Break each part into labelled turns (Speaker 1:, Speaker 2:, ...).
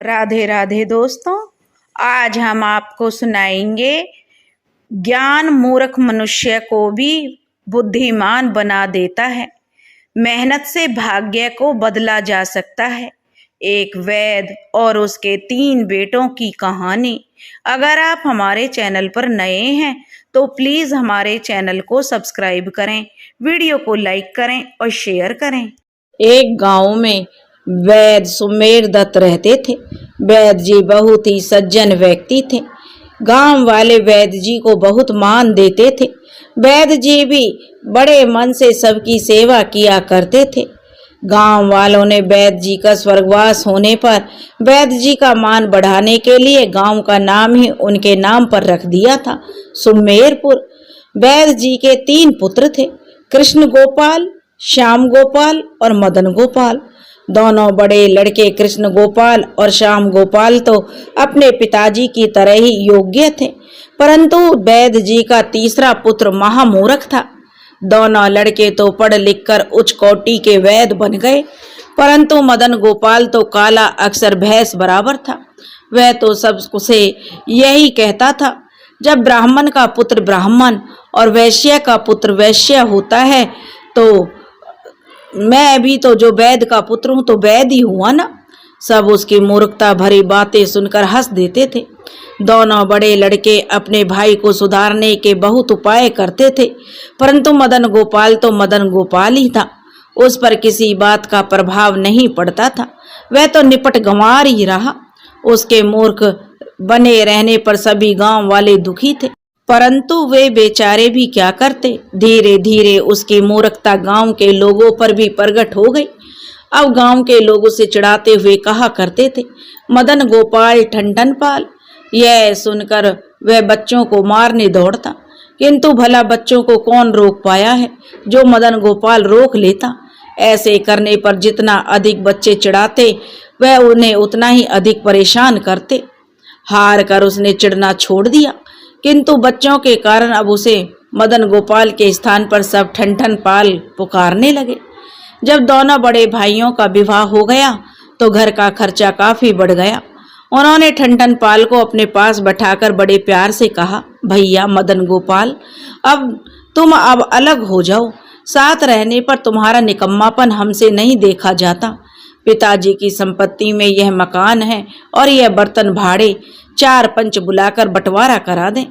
Speaker 1: राधे राधे दोस्तों, आज हम आपको सुनाएंगे ज्ञान मूर्ख मनुष्य को भी बुद्धिमान बना देता है। मेहनत से भाग्य को बदला जा सकता है। एक वैद और उसके 3 बेटों की कहानी। अगर आप हमारे चैनल पर नए हैं तो प्लीज हमारे चैनल को सब्सक्राइब करें, वीडियो को लाइक करें और शेयर करें।
Speaker 2: एक गांव में वैद सुमेर दत्त रहते थे। वैद जी बहुत ही सज्जन व्यक्ति थे। गांव वाले वैद जी को बहुत मान देते थे। वैद जी भी बड़े मन से सबकी सेवा किया करते थे। गांव वालों ने वैद जी का स्वर्गवास होने पर वैद जी का मान बढ़ाने के लिए गांव का नाम ही उनके नाम पर रख दिया था, सुमेरपुर। वैद जी के 3 पुत्र थे, कृष्ण गोपाल, श्याम गोपाल और मदन गोपाल। दोनों बड़े लड़के कृष्ण गोपाल और श्याम गोपाल तो अपने पिताजी की तरह ही योग्य थे, परंतु वैद जी का तीसरा पुत्र महामूर्ख था। दोनों लड़के तो पढ़ लिख कर उच्च कोटि के वैद बन गए, परंतु मदन गोपाल तो काला अक्षर भैंस बराबर था। वह तो सबसे यही कहता था, जब ब्राह्मण का पुत्र ब्राह्मण और वैश्य का पुत्र वैश्य होता है तो मैं भी तो जो वैद का पुत्र हूं तो वैद ही हुआ ना। सब उसकी मूर्खता भरी बातें सुनकर हंस देते थे। दोनों बड़े लड़के अपने भाई को सुधारने के बहुत उपाय करते थे, परंतु मदन गोपाल तो मदन गोपाल ही था। उस पर किसी बात का प्रभाव नहीं पड़ता था। वह तो निपट गंवार ही रहा। उसके मूर्ख बने रहने पर सभी गांव वाले दुखी थे, परंतु वे बेचारे भी क्या करते। धीरे धीरे उसकी मूर्खता गांव के लोगों पर भी प्रकट हो गई। अब गांव के लोग उसे चिढ़ाते हुए कहा करते थे, मदन गोपाल ठनठन पाल। यह सुनकर वह बच्चों को मारने दौड़ता, किंतु भला बच्चों को कौन रोक पाया है जो मदन गोपाल रोक लेता। ऐसे करने पर जितना अधिक बच्चे चिढ़ाते वह उन्हें उतना ही अधिक परेशान करते। हार कर उसने चिढ़ना छोड़ दिया, किंतु बच्चों के कारण अब उसे मदन गोपाल के स्थान पर सब ठनठन पाल पुकारने लगे। जब दोनों बड़े भाइयों का विवाह हो गया तो घर का खर्चा काफी बढ़ गया। उन्होंने ठनठन पाल को अपने पास बैठाकर बड़े प्यार से कहा, भैया मदन गोपाल, अब तुम अलग हो जाओ। साथ रहने पर तुम्हारा निकम्मापन हमसे नहीं देखा जाता। पिताजी की संपत्ति में यह मकान है और यह बर्तन भाड़े 4 पंच बुलाकर बंटवारा करा दें।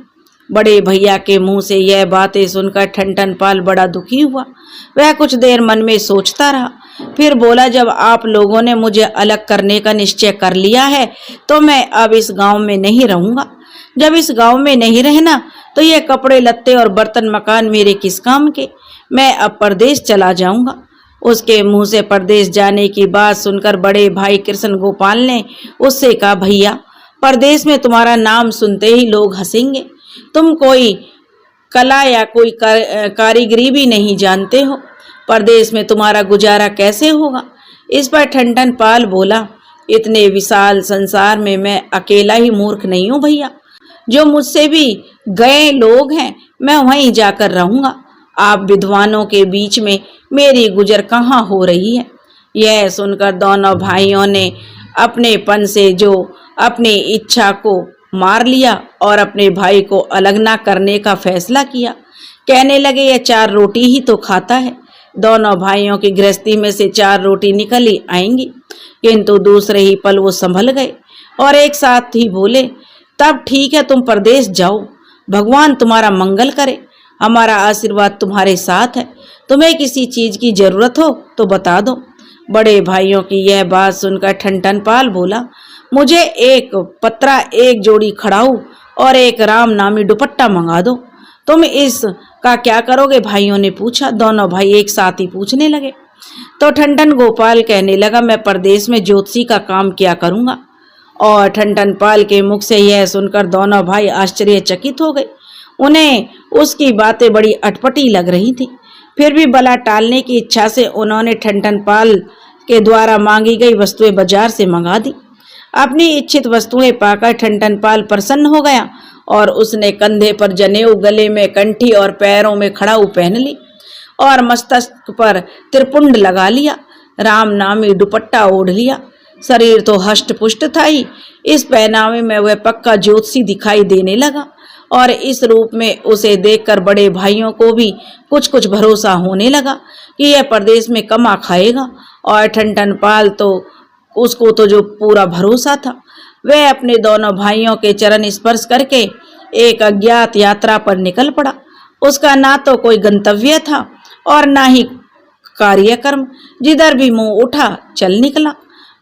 Speaker 2: बड़े भैया के मुंह से यह बातें सुनकर ठनठन पाल बड़ा दुखी हुआ। वह कुछ देर मन में सोचता रहा, फिर बोला, जब आप लोगों ने मुझे अलग करने का निश्चय कर लिया है तो मैं अब इस गांव में नहीं रहूंगा। जब इस गांव में नहीं रहना तो ये कपड़े लत्ते और बर्तन मकान मेरे किस काम के। मैं अब परदेश चला जाऊंगा। उसके मुंह से परदेश जाने की बात सुनकर बड़े भाई कृष्ण गोपाल ने उससे कहा, भैया परदेश में तुम्हारा नाम सुनते ही लोग हंसेंगे। तुम कोई कला या कोई कारीगरी भी नहीं जानते हो। परदेश में तुम्हारा गुजारा कैसे होगा। इस पर ठनठन पाल बोला, इतने विशाल संसार में मैं अकेला ही मूर्ख नहीं हूँ भैया। जो मुझसे भी गए लोग हैं मैं वहीं जाकर रहूंगा। आप विद्वानों के बीच में मेरी गुजर कहाँ हो रही है। यह सुनकर दोनों भाइयों ने अपनेपन से जो अपनी इच्छा को मार लिया और अपने भाई को अलग ना करने का फैसला किया। कहने लगे, यह 4 रोटी ही तो खाता है। दोनों भाइयों की गृहस्थी में से 4 रोटी निकल ही आएंगी, किंतु दूसरे ही पल वो संभल गए और एक साथ ही बोले, तब ठीक है, तुम परदेश जाओ। भगवान तुम्हारा मंगल करे। हमारा आशीर्वाद तुम्हारे साथ है। तुम्हें किसी चीज की जरूरत हो तो बता दो। बड़े भाइयों की यह बात सुनकर ठनठन पाल बोला, मुझे एक पत्रा, एक जोड़ी खड़ाऊ और एक राम नामी दुपट्टा मंगा दो। तुम इस का क्या करोगे, भाइयों ने पूछा। दोनों भाई एक साथ ही पूछने लगे तो ठनठन गोपाल कहने लगा, मैं परदेश में ज्योतिषी का काम किया करूंगा। और ठनठन पाल के मुख से यह सुनकर दोनों भाई आश्चर्यचकित हो गए। उन्हें उसकी बातें बड़ी अटपटी लग रही थी, फिर भी बला टालने की इच्छा से उन्होंने ठनठन पाल के द्वारा मांगी गई वस्तुएं बाजार से मंगा दी। अपनी इच्छित वस्तुएं पाकर ठनठन पाल प्रसन्न हो गया और उसने कंधे पर जनेऊ, गले में कंठी और पैरों में खड़ाऊ पहन ली और मस्तक पर त्रिपुंड लगा लिया। राम नामी दुपट्टा ओढ़ लिया। शरीर तो हष्ट पुष्ट था ही, इस पहनावे में वह पक्का ज्योतिषी दिखाई देने लगा और इस रूप में उसे देखकर बड़े भाइयों को भी कुछ कुछ भरोसा होने लगा कि यह परदेश में कमा खाएगा। और ठनठन पाल तो उसको तो जो पूरा भरोसा था, वह अपने दोनों भाइयों के चरण स्पर्श करके एक अज्ञात यात्रा पर निकल पड़ा। उसका ना तो कोई गंतव्य था और ना ही कार्यक्रम, जिधर भी मुंह उठा चल निकला।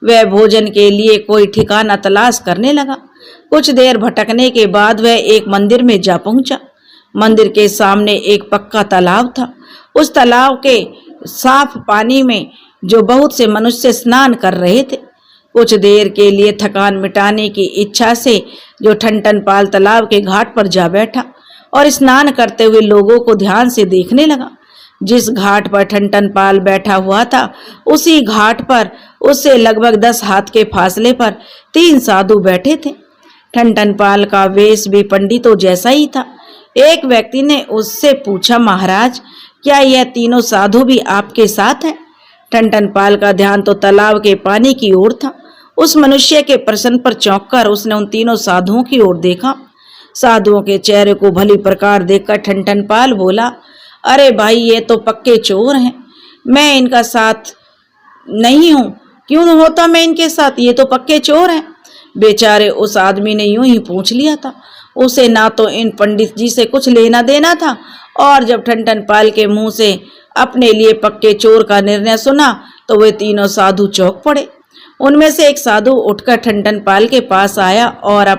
Speaker 2: वह भोजन के लिए कोई ठिकाना तलाश करने लगा। कुछ देर भटकने के बाद वह एक मंदिर में जा पहुंचा। मंदिर के सामने एक पक्का तालाब था। उस तालाब के साफ पानी में जो बहुत से मनुष्य स्नान कर रहे थे। कुछ देर के लिए थकान मिटाने की इच्छा से जो ठनठन पाल तालाब के घाट पर जा बैठा और स्नान करते हुए लोगों को ध्यान से देखने लगा। जिस घाट पर ठनठन पाल बैठा हुआ था, उसी घाट पर उससे लगभग 10 हाथ के फासले पर 3 साधु बैठे थे। ठनठन पाल का वेश भी पंडितों जैसा ही था। एक व्यक्ति ने उससे पूछा, महाराज, क्या यह तीनों साधु भी आपके साथ हैं? ठनठन पाल का ध्यान तो तालाब के पानी की ओर था। उस मनुष्य के प्रश्न पर चौंककर उसने उन तीनों साधुओं की ओर देखा। साधुओं के चेहरे को भली प्रकार देखकर ठनठन पाल बोला, अरे भाई, ये तो पक्के चोर हैं। मैं इनका साथ नहीं हूं। क्यों होता मैं इनके साथ? ये तो पक्के चोर हैं। बेचारे उस आदमी ने यूं ही पूछ लिया था। उसे ना तो इन पंडित जी से कुछ लेना देना था, और जब ठनठन पाल के मुंह से अपने लिए पक्के चोर का निर्णय सुना तो वे तीनों साधु चौंक पड़े। उनमें से एक साधु उठकर ठनठन पाल के पास आया और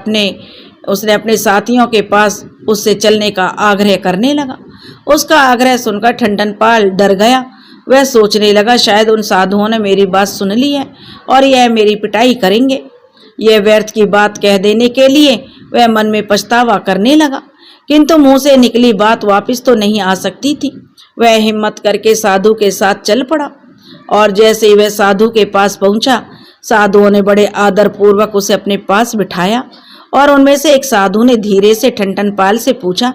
Speaker 2: उसने अपने साथियों के पास उससे चलने का आग्रह करने लगा। उसका आग्रह सुनकर ठनठन पाल डर गया। वह सोचने लगा, शायद उन साधुओं ने मेरी बात सुन ली है और यह मेरी पिटाई करेंगे। यह व्यर्थ की बात कह देने के लिए वह मन में पछतावा करने लगा, किंतु मुंह से निकली बात वापस तो नहीं आ सकती थी। वह हिम्मत करके साधु के साथ चल पड़ा और जैसे ही वह साधु के पास पहुंचा, साधुओं ने बड़े आदर पूर्वक उसे अपने पास बिठाया और उनमें से एक साधु ने धीरे से ठनठन पाल से पूछा,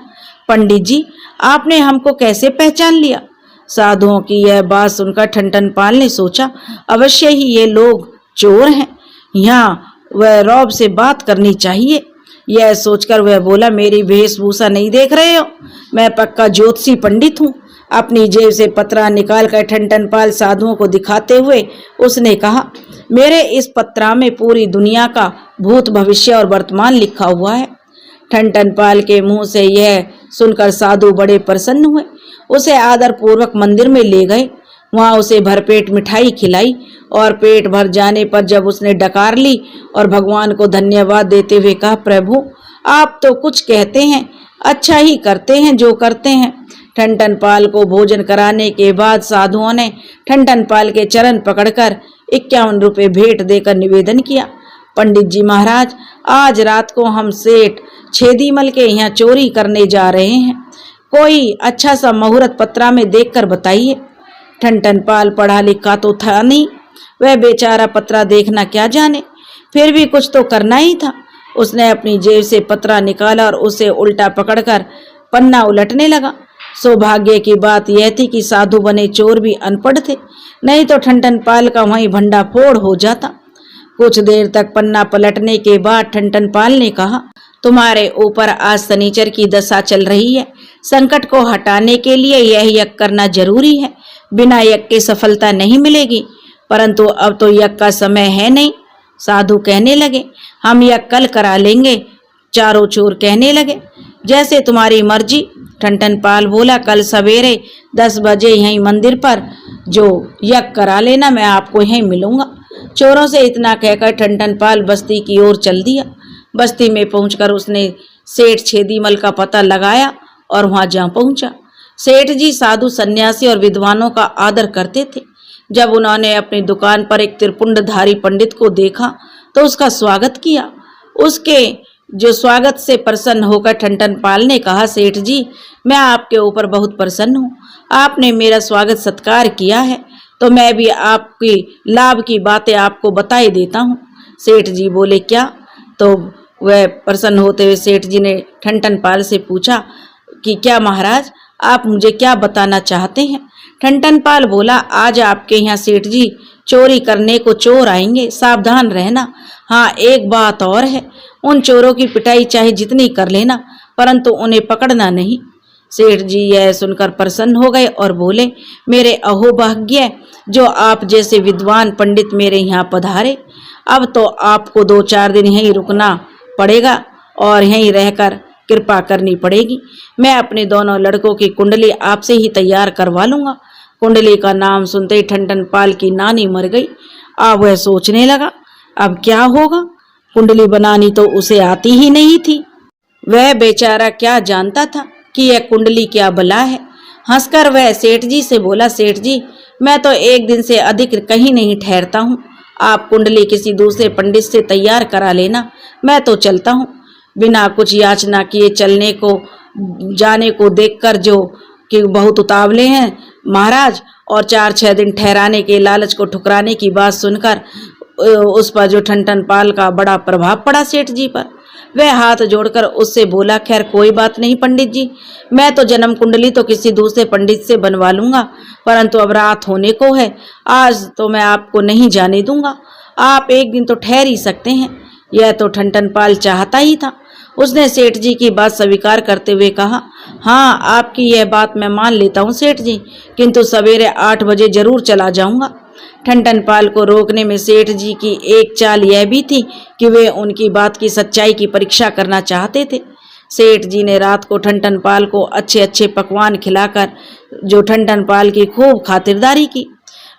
Speaker 2: पंडित जी, आपने हमको कैसे पहचान लिया? साधुओं की यह बात सुनकर ठनठन पाल ने सोचा, अवश्य ही ये लोग चोर हैं, यहाँ वह रौब से बात करनी चाहिए। यह सोचकर वह बोला, मेरी वेशभूषा नहीं देख रहे हो? मैं पक्का ज्योतिषी पंडित हूँ। अपनी जेब से पत्रा निकालकर ठनठन पाल साधुओं को दिखाते हुए उसने कहा, मेरे इस पत्रा में पूरी दुनिया का भूत, भविष्य और वर्तमान लिखा हुआ है। ठनठन पाल के मुंह से यह सुनकर साधु बड़े प्रसन्न हुए। उसे आदर पूर्वक मंदिर में ले गए। वहां उसे भरपेट मिठाई खिलाई और पेट भर जाने पर जब उसने डकार ली और भगवान को धन्यवाद देते हुए कहा, प्रभु, आप तो कुछ कहते हैं, अच्छा ही करते हैं जो करते हैं। ठनठन पाल को भोजन कराने के बाद साधुओं ने ठनठन पाल के चरण पकड़कर 51 रुपये भेंट देकर निवेदन किया, पंडित जी महाराज, आज रात को हम सेठ छेदीमल के यहाँ चोरी करने जा रहे हैं। कोई अच्छा सा मुहूर्त पत्रा में देखकर बताइए। ठनठन पाल पढ़ा लिखा तो था नहीं, वह बेचारा पत्रा देखना क्या जाने, फिर भी कुछ तो करना ही था। उसने अपनी जेब से पत्रा निकाला और उसे उल्टा पकड़कर पन्ना उलटने लगा। सौभाग्य की बात यह थी कि साधु बने चोर भी अनपढ़ थे, नहीं तो ठनठन पाल का वहीं भंडाफोड़ हो जाता। कुछ देर तक पन्ना पलटने के बाद ठनठन पाल ने कहा, तुम्हारे ऊपर आज शनिचर की दशा चल रही है। संकट को हटाने के लिए यह यज्ञ करना जरूरी है। बिना यज्ञ के सफलता नहीं मिलेगी, परंतु अब तो यज्ञ का समय है नहीं। साधु कहने लगे, हम यज्ञ कल करा लेंगे। चारों चोर कहने लगे, जैसे तुम्हारी मर्जी। ठनठन पाल बोला, कल सवेरे 10 बजे यहीं मंदिर पर जो यज्ञ करा लेना, मैं आपको यहीं मिलूंगा। चोरों से इतना कहकर ठनठन पाल बस्ती की ओर चल दिया। बस्ती में पहुंचकर उसने सेठ छेदीमल का पता लगाया और वहां जा पहुंचा। सेठ जी साधु, सन्यासी और विद्वानों का आदर करते थे। जब उन्होंने अपनी दुकान पर एक त्रिपुंडधारी पंडित को देखा तो उसका स्वागत किया। उसके जो स्वागत से प्रसन्न होकर ठनठन पाल ने कहा, सेठ जी, मैं आपके ऊपर बहुत प्रसन्न हूँ। आपने मेरा स्वागत सत्कार किया है, तो मैं भी आपकी लाभ की बातें आपको बताए देता हूँ। सेठ जी बोले, क्या? तो वह प्रसन्न होते हुए सेठ जी ने ठनठन पाल से पूछा कि क्या महाराज, आप मुझे क्या बताना चाहते हैं? ठनठन पाल बोला, आज आपके यहाँ सेठ जी चोरी करने को चोर आएंगे, सावधान रहना। हाँ, एक बात और है, उन चोरों की पिटाई चाहे जितनी कर लेना, परंतु उन्हें पकड़ना नहीं। सेठ जी यह सुनकर प्रसन्न हो गए और बोले, मेरे अहोभाग्य, जो आप जैसे विद्वान पंडित मेरे यहाँ पधारे। अब तो आपको 2-4 दिन यहीं रुकना पड़ेगा और यहीं रहकर कृपा करनी पड़ेगी। मैं अपने दोनों लड़कों की कुंडली आपसे ही तैयार करवा लूंगा। कुंडली का नाम सुनते ही ठनठन पाल की नानी मर गई। अब वह सोचने लगा, अब क्या होगा। कुंडली बनानी तो उसे आती ही नहीं थी। वह बेचारा क्या जानता था कि यह कुंडली क्या बला है। हंसकर वह सेठ जी से बोला, सेठ जी, मैं तो एक दिन से अधिक कहीं नहीं ठहरता हूँ। आप कुंडली किसी दूसरे पंडित से तैयार करा लेना, मैं तो चलता हूँ। बिना कुछ याचना किए चलने को जाने को देखकर जो कि बहुत उतावले हैं महाराज, और 4-6 दिन ठहराने के लालच को ठुकराने की बात सुनकर उस पर जो ठनठन पाल का बड़ा प्रभाव पड़ा सेठ जी पर। वह हाथ जोड़कर उससे बोला, खैर कोई बात नहीं पंडित जी, मैं तो जन्म कुंडली तो किसी दूसरे पंडित से बनवा लूंगा, परंतु अब रात होने को है, आज तो मैं आपको नहीं जाने दूंगा। आप एक दिन तो ठहर ही सकते हैं। यह तो ठनठन पाल चाहता ही था। उसने सेठ जी की बात स्वीकार करते हुए कहा, हाँ, आपकी यह बात मैं मान लेता हूँ सेठ जी, किंतु सवेरे 8 बजे जरूर चला जाऊंगा। ठनठन पाल को रोकने में सेठ जी की एक चाल यह भी थी कि वे उनकी बात की सच्चाई की परीक्षा करना चाहते थे। सेठ जी ने रात को ठनठन पाल को अच्छे अच्छे पकवान खिलाकर जो ठनठन पाल की खूब खातिरदारी की।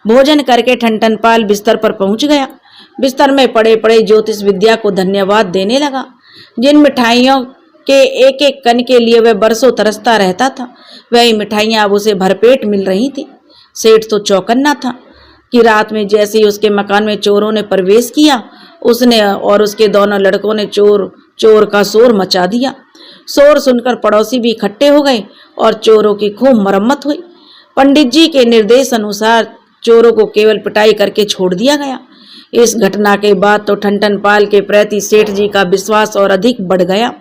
Speaker 2: भोजन करके ठनठन पाल बिस्तर पर पहुंच गया। बिस्तर में पड़े पड़े ज्योतिष विद्या को धन्यवाद देने लगा। जिन मिठाइयों के एक एक कण के लिए वह बरसों तरसता रहता था, वही मिठाइयां अब उसे भरपेट मिल रही थी। सेठ तो चौकन्ना था कि रात में जैसे ही उसके मकान में चोरों ने प्रवेश किया, उसने और उसके दोनों लड़कों ने चोर का शोर मचा दिया। शोर सुनकर पड़ोसी भी इकट्ठे हो गए और चोरों की खूब मरम्मत हुई। पंडित जी के निर्देश अनुसार चोरों को केवल पिटाई करके छोड़ दिया गया। इस घटना के बाद तो ठनठन पाल के प्रति सेठ जी का विश्वास और अधिक बढ़ गया।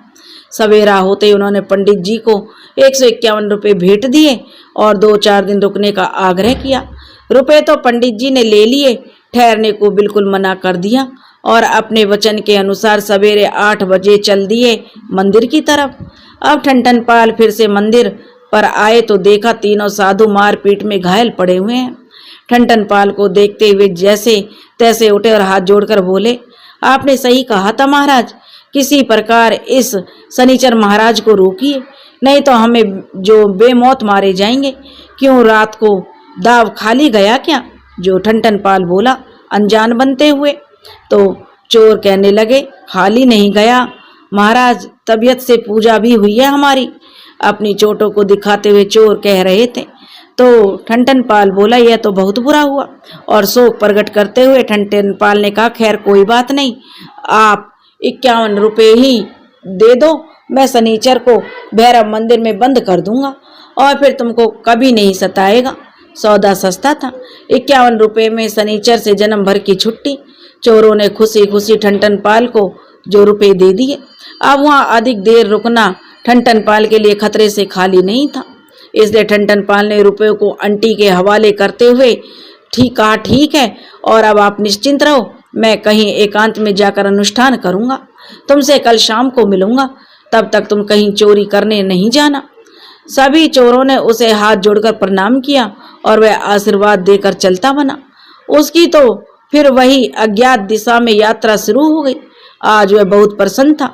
Speaker 2: सवेरा होते ही उन्होंने पंडित जी को 151 रुपये भेंट दिए और 2-4 दिन रुकने का आग्रह किया। रुपए तो पंडित जी ने ले लिए, ठहरने को बिल्कुल मना कर दिया और अपने वचन के अनुसार सवेरे 8 बजे चल दिए मंदिर की तरफ। अब ठनठन पाल फिर से मंदिर पर आए तो देखा तीनों साधु मारपीट में घायल पड़े हुए हैं। ठनठन पाल को देखते हुए जैसे तैसे उठे और हाथ जोड़कर बोले, आपने सही कहा था महाराज, किसी प्रकार इस शनिचर महाराज को रोकिए, नहीं तो हमें जो बेमौत मारे जाएंगे। क्यों रात को दाव खाली गया क्या? जो ठनठन पाल बोला अनजान बनते हुए। तो चोर कहने लगे, खाली नहीं गया महाराज, तबीयत से पूजा भी हुई है हमारी। अपनी चोटों को दिखाते हुए चोर कह रहे थे। तो ठनठन पाल बोला, यह तो बहुत बुरा हुआ। और शोक प्रकट करते हुए ठनठन पाल ने कहा, खैर कोई बात नहीं, आप 51 रुपये ही दे दो, मैं शनिचर को भैरव मंदिर में बंद कर दूंगा और फिर तुमको कभी नहीं सताएगा। सौदा सस्ता था, 51 रुपये में शनिचर से जन्म भर की छुट्टी। चोरों ने खुशी खुशी ठनठन पाल को जो रुपए दे दिए। अब वहां अधिक देर रुकना ठनठन पाल के लिए खतरे से खाली नहीं था, इसलिए ठनठन पाल ने रुपयों को आंटी के हवाले करते हुए ठीक है, और अब आप निश्चिंत रहो, मैं कहीं एकांत में जाकर अनुष्ठान करूंगा, तुमसे कल शाम को मिलूंगा, तब तक तुम कहीं चोरी करने नहीं जाना। सभी चोरों ने उसे हाथ जोड़कर प्रणाम किया और वह आशीर्वाद देकर चलता बना। उसकी तो फिर वही अज्ञात दिशा में यात्रा शुरू हो गई। आज वह बहुत प्रसन्न था,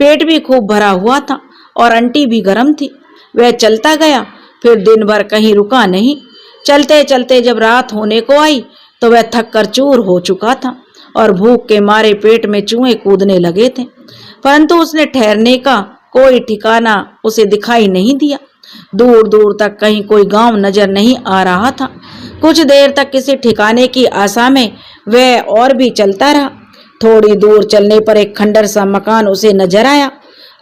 Speaker 2: पेट भी खूब भरा हुआ था और आंटी भी गर्म थी। वह चलता गया, फिर दिन भर कहीं रुका नहीं। चलते चलते जब रात होने को आई तो वह थक कर चूर हो चुका था और भूख के मारे पेट में चूहे कूदने लगे थे, परंतु उसने ठहरने का कोई ठिकाना उसे दिखाई नहीं दिया। दूर दूर तक कहीं कोई गांव नजर नहीं आ रहा था। कुछ देर तक किसी ठिकाने की आशा में वह और भी चलता रहा। थोड़ी दूर चलने पर एक खंडर सा मकान उसे नजर आया।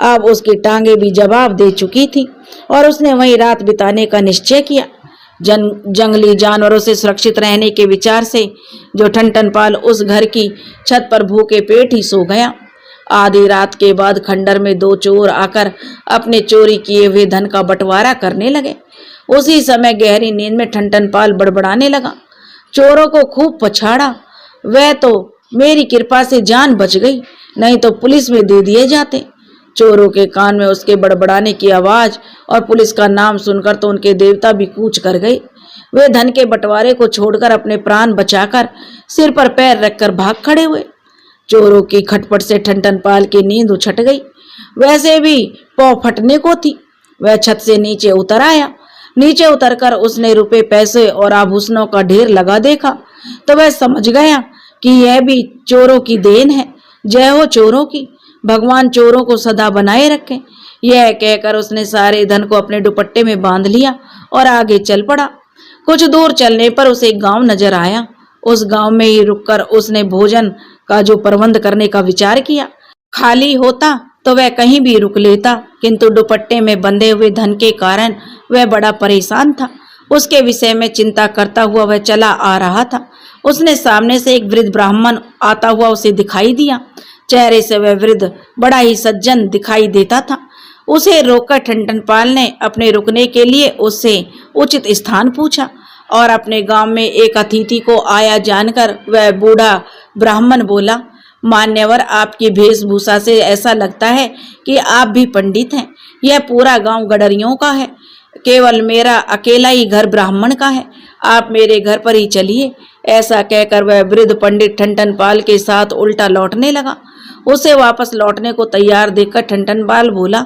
Speaker 2: अब उसकी टांगे भी जवाब दे चुकी थी और उसने वहीं रात बिताने का निश्चय किया। जंगली जानवरों से सुरक्षित रहने के विचार से जो ठनठन पाल उस घर की छत पर भूखे पेट ही सो गया। आधी रात के बाद खंडर में 2 चोर आकर अपने चोरी किए हुए धन का बंटवारा करने लगे। उसी समय गहरी नींद में ठनठन पाल बड़बड़ाने लगा, चोरों को खूब पछाड़ा। वह तो मेरी कृपा से जान बच गई, नहीं तो पुलिस में दे दिए जाते। चोरों के कान में उसके बड़बड़ाने की आवाज और पुलिस का नाम सुनकर तो उनके देवता भी कूच कर गए। वे धन के बंटवारे को छोड़कर अपने प्राण बचाकर सिर पर पैर रखकर भाग खड़े हुए। चोरों की खटपट से ठनठनपाल की नींद उछट गई। वैसे भी पौ फटने को थी। वह छत से नीचे उतर आया। नीचे उतरकर उसने रुपए पैसे और आभूषणों का ढेर लगा देखा तो वह समझ गया कि यह भी चोरों की देन है। जय हो चोरों की, भगवान चोरों को सदा बनाए रखें। यह कहकर उसने सारे धन को अपने दुपट्टे में बांध लिया और आगे चल पड़ा। कुछ दूर चलने पर उसे एक गांव नजर आया। उस गांव में ही रुककर उसने भोजन का जो प्रबंध करने का विचार किया। खाली होता तो वह कहीं भी रुक लेता, किंतु दुपट्टे में बंधे हुए धन के कारण वह बड़ा परेशान था। उसके विषय में चिंता करता हुआ वह चला आ रहा था। उसने सामने से एक वृद्ध ब्राह्मण आता हुआ उसे दिखाई दिया। चेहरे से वह वृद्ध बड़ा ही सज्जन दिखाई देता था। उसे रोककर ठनठनपाल ने अपने रुकने के लिए उससे उचित स्थान पूछा और अपने गांव में एक अतिथि को आया जानकर वह बूढ़ा ब्राह्मण बोला, मान्यवर, आपकी वेशभूषा से ऐसा लगता है कि आप भी पंडित हैं। यह पूरा गांव गडरियों का है, केवल मेरा अकेला ही घर ब्राह्मण का है। आप मेरे घर पर ही चलिए। ऐसा कहकर वह वृद्ध पंडित ठनठनपाल के साथ उल्टा लौटने लगा। उसे वापस लौटने को तैयार देखकर ठनठनपाल बोला,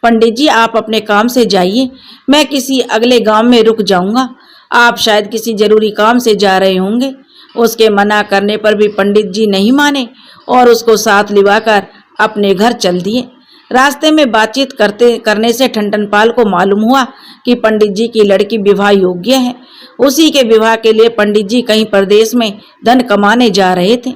Speaker 2: पंडित जी, आप अपने काम से जाइए, मैं किसी अगले गांव में रुक जाऊंगा। आप शायद किसी जरूरी काम से जा रहे होंगे। उसके मना करने पर भी पंडित जी नहीं माने और उसको साथ लिवाकर अपने घर चल दिए। रास्ते में बातचीत करने से ठनठनपाल को मालूम हुआ कि पंडित जी की लड़की विवाह योग्य है। उसी के विवाह के लिए पंडित जी कहीं प्रदेश में धन कमाने जा रहे थे।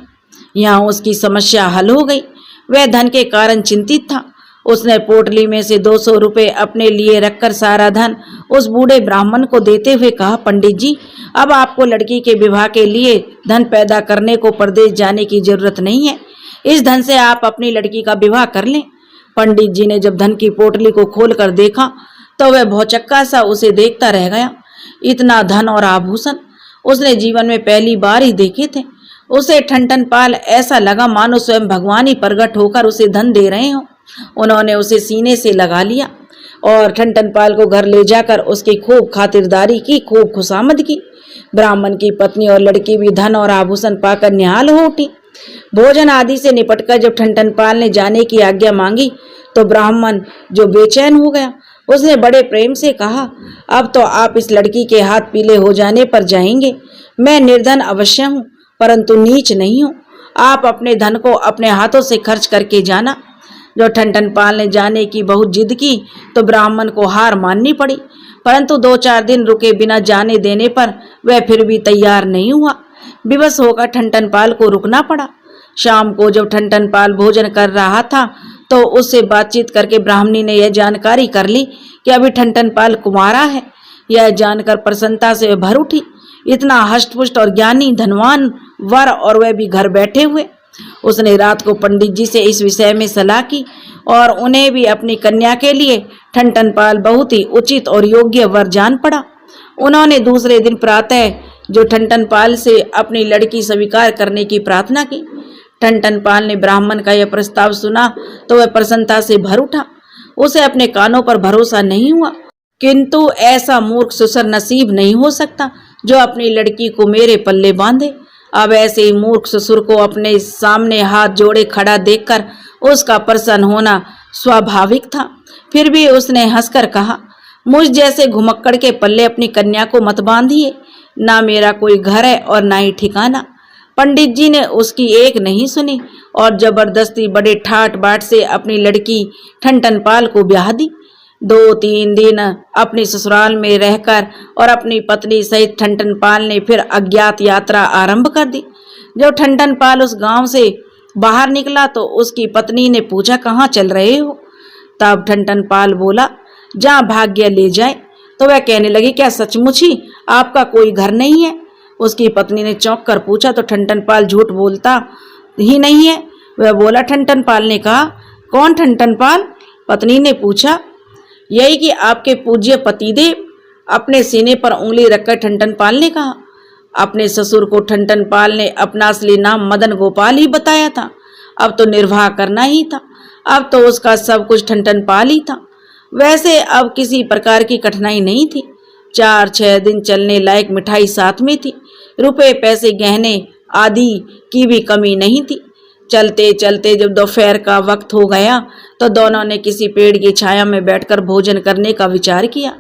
Speaker 2: यहाँ उसकी समस्या हल हो गई। वह धन के कारण चिंतित था। उसने पोटली में से 200 रुपये अपने लिए रखकर सारा धन उस बूढ़े ब्राह्मण को देते हुए कहा, पंडित जी, अब आपको लड़की के विवाह के लिए धन पैदा करने को प्रदेश जाने की जरूरत नहीं है। इस धन से आप अपनी लड़की का विवाह कर लें। पंडित जी ने जब धन की पोटली को खोलकर देखा तो वह भौचक्का सा उसे देखता रह गया। इतना धन और आभूषण उसने जीवन में पहली बार ही देखे थे। उसे ठनठनपाल ऐसा लगा मानो स्वयं भगवान ही प्रकट होकर उसे धन दे रहे हों। उन्होंने उसे सीने से लगा लिया और ठनठनपाल को घर ले जाकर उसकी खूब खातिरदारी की, खूब खुशामद की। ब्राह्मण की पत्नी और लड़की भी धन और आभूषण पाकर निहाल हो उठी। भोजन आदि से निपटकर जब ठनठनपाल ने जाने की आज्ञा मांगी तो ब्राह्मण जो बेचैन हो गया, उसने बड़े प्रेम से कहा, अब तो आप इस लड़की के हाथ पीले हो जाने पर जाएंगे। मैं निर्धन अवश्य हूँ परंतु नीच नहीं हूँ। आप अपने धन को अपने हाथों से खर्च करके जाना। जो ठनठनपाल ने जाने की बहुत जिद की तो ब्राह्मण को हार माननी पड़ी, परंतु 2-4 दिन रुके बिना जाने देने पर वह फिर भी तैयार नहीं हुआ। विवश होकर ठनठनपाल को रुकना पड़ा। शाम को जब ठनठनपाल भोजन कर रहा था तो उससे बातचीत करके ब्राह्मणी ने यह जानकारी कर ली कि अभी ठनठनपाल कुंवारा है। यह जानकर प्रसन्नता से भर उठी। इतना हष्टपुष्ट और ज्ञानी धनवान वर और वह भी घर बैठे हुए। उसने रात को पंडित जी से इस विषय में सलाह की और उन्हें भी अपनी कन्या के लिए ठनठनपाल बहुत ही उचित और योग्य वर जान पड़ा। उन्होंने दूसरे दिन प्रातः जो ठनठनपाल से अपनी लड़की स्वीकार करने की प्रार्थना की। ठनठनपाल ने ब्राह्मण का यह प्रस्ताव सुना तो वह प्रसन्नता से भर उठा। उसे अपने कानों पर भरोसा नहीं हुआ, किंतु ऐसा मूर्ख ससुर नसीब नहीं हो सकता जो अपनी लड़की को मेरे पल्ले बांधे। अब ऐसे ही मूर्ख ससुर को अपने सामने हाथ जोड़े खड़ा देखकर उसका प्रसन्न होना स्वाभाविक था। फिर भी उसने हंसकर कहा, मुझ जैसे घुमक्कड़ के पल्ले अपनी कन्या को मत बांधिए। ना मेरा कोई घर है और ना ही ठिकाना। पंडित जी ने उसकी एक नहीं सुनी और जबरदस्ती बड़े ठाट बाट से अपनी लड़की ठनठनपाल को ब्याह दी। 2-3 दिन अपनी ससुराल में रहकर और अपनी पत्नी सहित ठनठनपाल ने फिर अज्ञात यात्रा आरंभ कर दी। जब ठनठनपाल उस गांव से बाहर निकला तो उसकी पत्नी ने पूछा, कहाँ चल रहे हो? तब ठनठनपाल बोला, जहाँ भाग्य ले जाए। तो वह कहने लगी, क्या सचमुच ही आपका कोई घर नहीं है? उसकी पत्नी ने चौंक कर पूछा तो ठनठनपाल झूठ बोलता ही नहीं है। वह बोला। ठनठनपाल ने कहा, कौन ठनठनपाल? पत्नी ने पूछा। यही कि आपके पूज्य पतिदेव। अपने सीने पर उंगली रखकर ठनठनपाल ने कहा। अपने ससुर को ठनठन पाल ने अपना असली नाम मदन गोपाल ही बताया था। अब तो निर्वाह करना ही था। अब तो उसका सब कुछ ठनठन पाल ही था। वैसे अब किसी प्रकार की कठिनाई नहीं थी। 4-6 दिन चलने लायक मिठाई साथ में थी। रुपए पैसे गहने आदि की भी कमी नहीं थी। चलते चलते जब दोपहर का वक्त हो गया तो दोनों ने किसी पेड़ की छाया में बैठकर भोजन करने का विचार किया।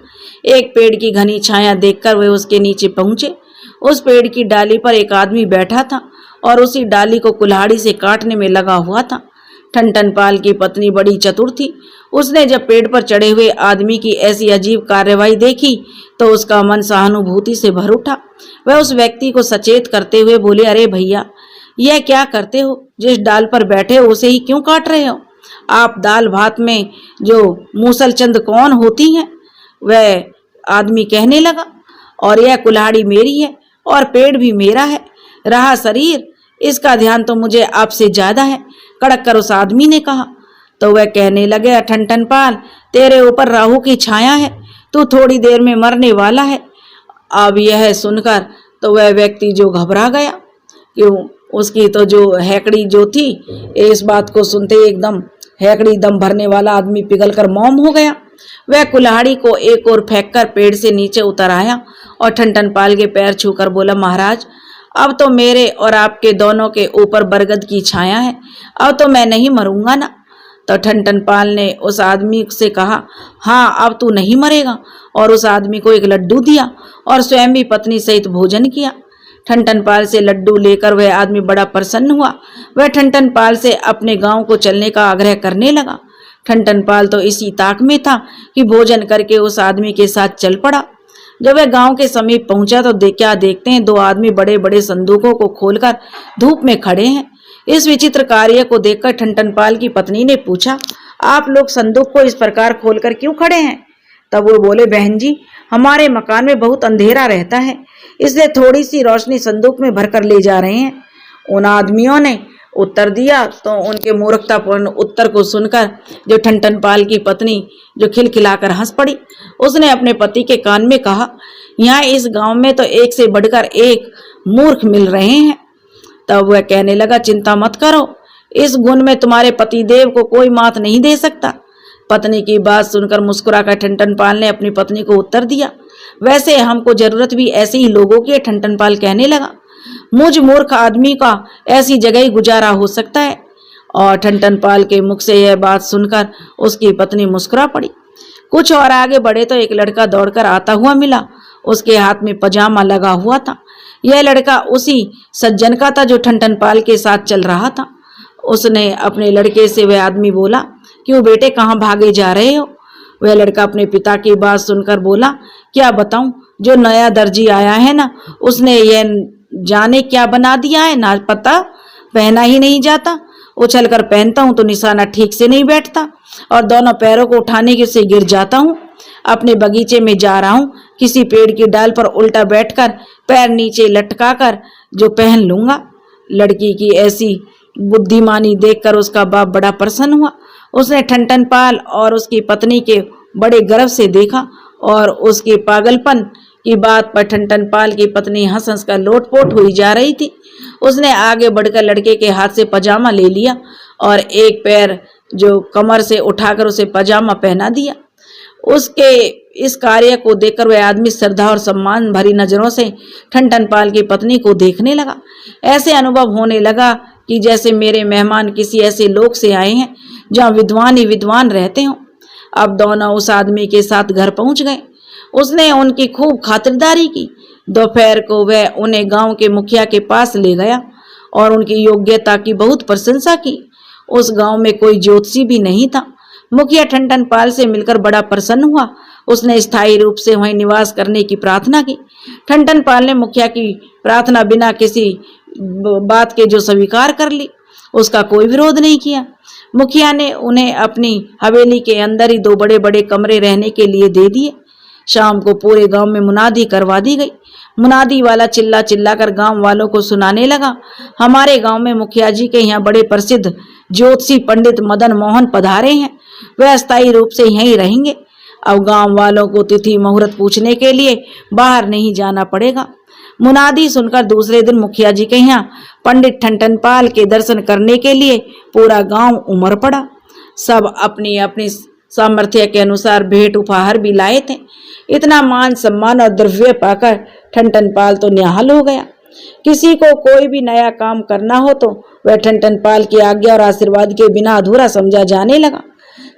Speaker 2: एक पेड़ की घनी छाया देखकर वे उसके नीचे पहुंचे। उस पेड़ की डाली पर एक आदमी बैठा था और उसी डाली को कुल्हाड़ी से काटने में लगा हुआ था। ठनठन पाल की पत्नी बड़ी चतुर थी। उसने जब पेड़ पर चढ़े हुए आदमी की ऐसी अजीब कार्यवाही देखी तो उसका मन सहानुभूति से भर उठा। वह उस व्यक्ति को सचेत करते हुए बोले, अरे भैया, यह क्या करते हो? जिस डाल पर बैठे हो उसे ही क्यों काट रहे हो? आप दाल भात में जो मूसलचंद कौन होती हैं? वह आदमी कहने लगा, और यह कुल्हाड़ी मेरी है और पेड़ भी मेरा है। रहा शरीर, इसका ध्यान तो मुझे आपसे ज्यादा है, कड़क कर उस आदमी ने कहा। तो वह कहने लगे, ठनठन पाल, तेरे ऊपर राहु की छाया है, तू थोड़ी देर में मरने वाला है। अब यह सुनकर तो वह व्यक्ति जो घबरा गया, क्यों उसकी तो जो हैकड़ी जो थी, इस बात को सुनते ही एकदम हैकड़ी दम भरने वाला आदमी पिघलकर मौन हो गया। वह कुल्हाड़ी को एक ओर फेंककर पेड़ से नीचे उतर आया और ठनठन पाल के पैर छूकर बोला, महाराज, अब तो मेरे और आपके दोनों के ऊपर बरगद की छाया है, अब तो मैं नहीं मरूंगा ना। तो ठनठन पाल ने उस आदमी से कहा, हाँ, अब तू नहीं मरेगा, और उस आदमी को एक लड्डू दिया और स्वयं भी पत्नी सहित भोजन किया। ठनठन पाल से लड्डू लेकर वह आदमी बड़ा प्रसन्न हुआ। वह ठनठन पाल से अपने गांव को चलने का आग्रह करने लगा। ठनठन पाल तो इसी ताक में था कि भोजन करके उस आदमी के साथ चल पड़ा। जब वह गांव के समीप पहुंचा तो क्या देखते हैं, 2 आदमी बड़े बड़े संदूकों को खोलकर धूप में खड़े हैं। इस विचित्र कार्य को देखकर ठनठन पाल की पत्नी ने पूछा, आप लोग संदूक को इस प्रकार खोलकर क्यों खड़े हैं? तब वो बोले, बहन जी, हमारे मकान में बहुत अंधेरा रहता है, इसलिए थोड़ी सी रोशनी संदूक में भरकर ले जा रहे हैं। उन आदमियों ने उत्तर दिया तो उनके मूर्खतापूर्ण उत्तर को सुनकर जो ठनठन पाल की पत्नी जो खिलखिलाकर हंस पड़ी। उसने अपने पति के कान में कहा, यहाँ इस गांव में तो एक से बढ़कर एक मूर्ख मिल रहे हैं। तब वह कहने लगा, चिंता मत करो, इस गुण में तुम्हारे पति देव को कोई मात नहीं दे सकता। पत्नी की बात सुनकर मुस्कुराकर ठनठन पाल ने अपनी पत्नी को उत्तर दिया, वैसे हमको जरूरत भी ऐसे ही लोगों की है। ठनठन पाल कहने लगा, मुझ मूर्ख आदमी का ऐसी जगह ही गुजारा हो सकता है। और ठनठन पाल के मुख से यह बात सुनकर उसकी पत्नी मुस्कुरा पड़ी। कुछ और आगे बढ़े तो एक लड़का दौड़कर आता हुआ मिला। उसके हाथ में पजामा लगा हुआ था। यह लड़का उसी सज्जन का था जो ठनठन पाल के साथ चल रहा था। उसने अपने लड़के से वह आदमी बोला, क्यों बेटे, कहाँ भागे जा रहे हो? वह लड़का अपने पिता की बात सुनकर बोला, क्या बताऊं, जो नया दर्जी आया है ना, उसने यह जाने क्या बना दिया है, ना पता, पहना ही नहीं जाता। उछल कर पहनता हूं तो निशाना ठीक से नहीं बैठता और दोनों पैरों को उठाने के से गिर जाता हूं। अपने बगीचे में जा रहा हूं, किसी पेड़ की डाल पर उल्टा बैठकर पैर नीचे लटकाकर जो पहन लूंगा। लड़की की ऐसी बुद्धिमानी देखकर उसका बाप बड़ा प्रसन्न हुआ। उसने ठनठन पाल और उसकी पत्नी के बड़े गर्व से देखा और उसके पागलपन की बात पर ठनठन पाल की पत्नी हंस हंस कर लोटपोट हुई जा रही थी। उसने आगे बढ़कर लड़के के हाथ से पजामा ले लिया और एक पैर जो कमर से उठाकर उसे पजामा पहना दिया। उसके इस कार्य को देखकर वह आदमी श्रद्धा और सम्मान भरी नजरों से ठनठन पाल की पत्नी को देखने लगा। ऐसे अनुभव होने लगा कि जैसे मेरे मेहमान किसी ऐसे लोक से आए हैं जहाँ विद्वान ही विद्वान रहते हों। अब दोनों उस आदमी के साथ घर पहुंच गए। उसने उनकी खूब खातिरदारी की। दोपहर को वह उन्हें गांव के मुखिया के पास ले गया और उनकी योग्यता की बहुत प्रशंसा की। उस गांव में कोई ज्योतिषी भी नहीं था। मुखिया ठनठन पाल से मिलकर बड़ा प्रसन्न हुआ। उसने स्थायी रूप से वहीं निवास करने की प्रार्थना की। ठनठन पाल ने मुखिया की प्रार्थना बिना किसी बात के जो स्वीकार कर ली, उसका कोई विरोध नहीं किया। मुखिया ने उन्हें अपनी हवेली के अंदर ही 2 बड़े बड़े कमरे रहने के लिए दे दिए। शाम को पूरे गांव में मुनादी करवा दी गई। मुनादी वाला चिल्ला चिल्ला कर गांव वालों को सुनाने लगा, हमारे गांव में मुखिया जी के यहाँ बड़े प्रसिद्ध ज्योतिषी पंडित मदन मोहन पधारे हैं। वह अस्थायी रूप से यहीं रहेंगे। अब गांव वालों को तिथि मुहूर्त पूछने के लिए बाहर नहीं जाना पड़ेगा। मुनादी सुनकर दूसरे दिन मुखिया जी के यहाँ पंडित ठनठनपाल के दर्शन करने के लिए पूरा गांव उमड़ पड़ा। सब अपनी अपनी सामर्थ्य के अनुसार भेंट उपहार भी लाए थे। इतना मान सम्मान और द्रव्य पाकर ठनठनपाल तो निहाल हो गया। किसी को कोई भी नया काम करना हो तो वह ठनठनपाल की आज्ञा और आशीर्वाद के बिना अधूरा समझा जाने लगा।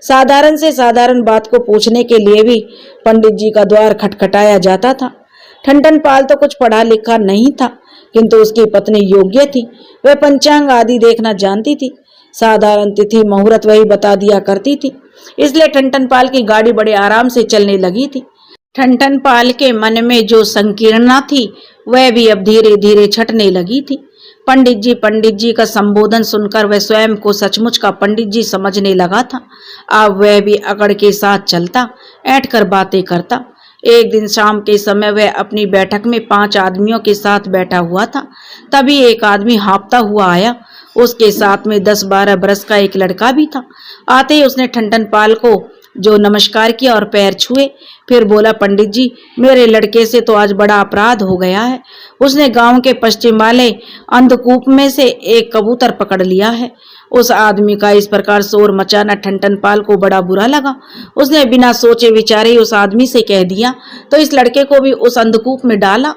Speaker 2: साधारण से साधारण बात को पूछने के लिए भी पंडित जी का द्वार खटखटाया जाता था। ठनठनपाल तो कुछ पढ़ा लिखा नहीं था, किंतु उसकी पत्नी योग्य थी। वह पंचांग आदि देखना जानती थी। साधारण तिथि मुहूर्त वही बता दिया करती थी। इसलिए ठनठनपाल की गाड़ी बड़े आराम से चलने लगी थी। ठनठनपाल के मन में जो संकीर्णता थी वह भी अब धीरे धीरे छटने लगी थी। पंडित जी का संबोधन सुनकर वह स्वयं को सचमुच का पंडित जी समझने लगा था। अब वह भी अकड़ के साथ चलता, ऐंठ कर बातें करता। एक दिन शाम के समय वह अपनी बैठक में 5 आदमियों के साथ बैठा हुआ था। तभी एक आदमी हाँफता हुआ आया। उसके साथ में 10-12 बरस का एक लड़का भी था। आते ही उसने ठनठनपाल को जो नमस्कार किया और पैर छुए, फिर बोला, पंडित जी, मेरे लड़के से तो आज बड़ा अपराध हो गया है। उसने गांव के पश्चिम वाले अंधकूप में से एक कबूतर पकड़ लिया है। उस आदमी का इस प्रकार शोर मचाना ठनठनपाल को बड़ा बुरा लगा। उसने बिना सोचे विचारे ही उस आदमी से कह दिया, तो इस लड़के को भी उस अंधकूप में डाला,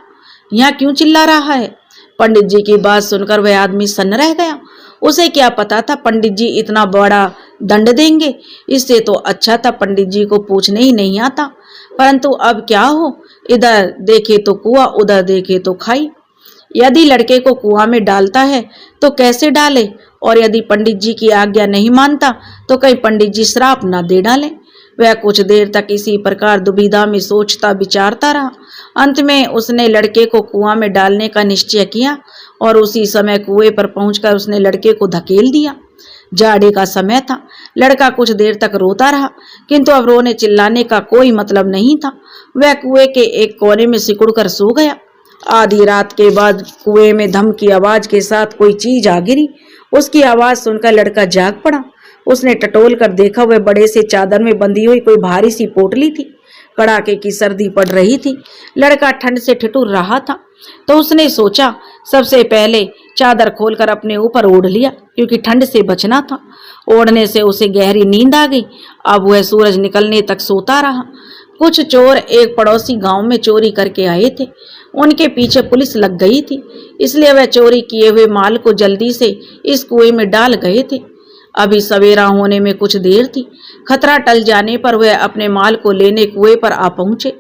Speaker 2: यहाँ क्यों चिल्ला रहा है? पंडित जी की बात सुनकर वह आदमी सन्न रह गया। उसे क्या पता था पंडित जी इतना बड़ा दंड देंगे। इससे तो अच्छा था पंडित जी को पूछने ही नहीं आता। परंतु अब क्या हो, इधर देखे तो कुआं, उधर देखे तो खाई। यदि लड़के को कुआं में डालता है तो कैसे डाले, और यदि पंडित जी की आज्ञा नहीं मानता तो कहीं पंडित जी श्राप न दे डालें। वह कुछ देर तक इसी प्रकार दुविधा में सोचता विचारता रहा। अंत में उसने लड़के को कुआं में डालने का निश्चय किया और उसी समय कुएं पर पहुंचकर उसने लड़के को धकेल दिया। जाड़े का समय था। लड़का कुछ देर तक रोता रहा, किंतु अब रोने चिल्लाने का कोई मतलब नहीं था। वह कुएं के एक कोने में सिकुड़कर सो गया। आधी रात के बाद कुएं में धम की आवाज के साथ कोई चीज आ गिरी। उसकी आवाज सुनकर लड़का जाग पड़ा। उसने टटोल कर देखा, वह बड़े से चादर में बंधी हुई कोई भारी सी पोटली थी। कड़ाके की सर्दी पड़ रही थी। लड़का ठंड से ठिठुर रहा था, तो उसने सोचा सबसे पहले चादर खोलकर अपने ऊपर ओढ़ लिया, क्योंकि ठंड से बचना था। ओढ़ने से उसे गहरी नींद आ गई। अब वह सूरज निकलने तक सोता रहा। कुछ चोर एक पड़ोसी गांव में चोरी करके आए थे। उनके पीछे पुलिस लग गई थी, इसलिए वह चोरी किए हुए माल को जल्दी से इस कुएं में डाल गए थे। अभी सवेरा होने में कुछ देर थी। खतरा टल जाने पर वह अपने माल को लेने कुएं पर आ पहुंचे।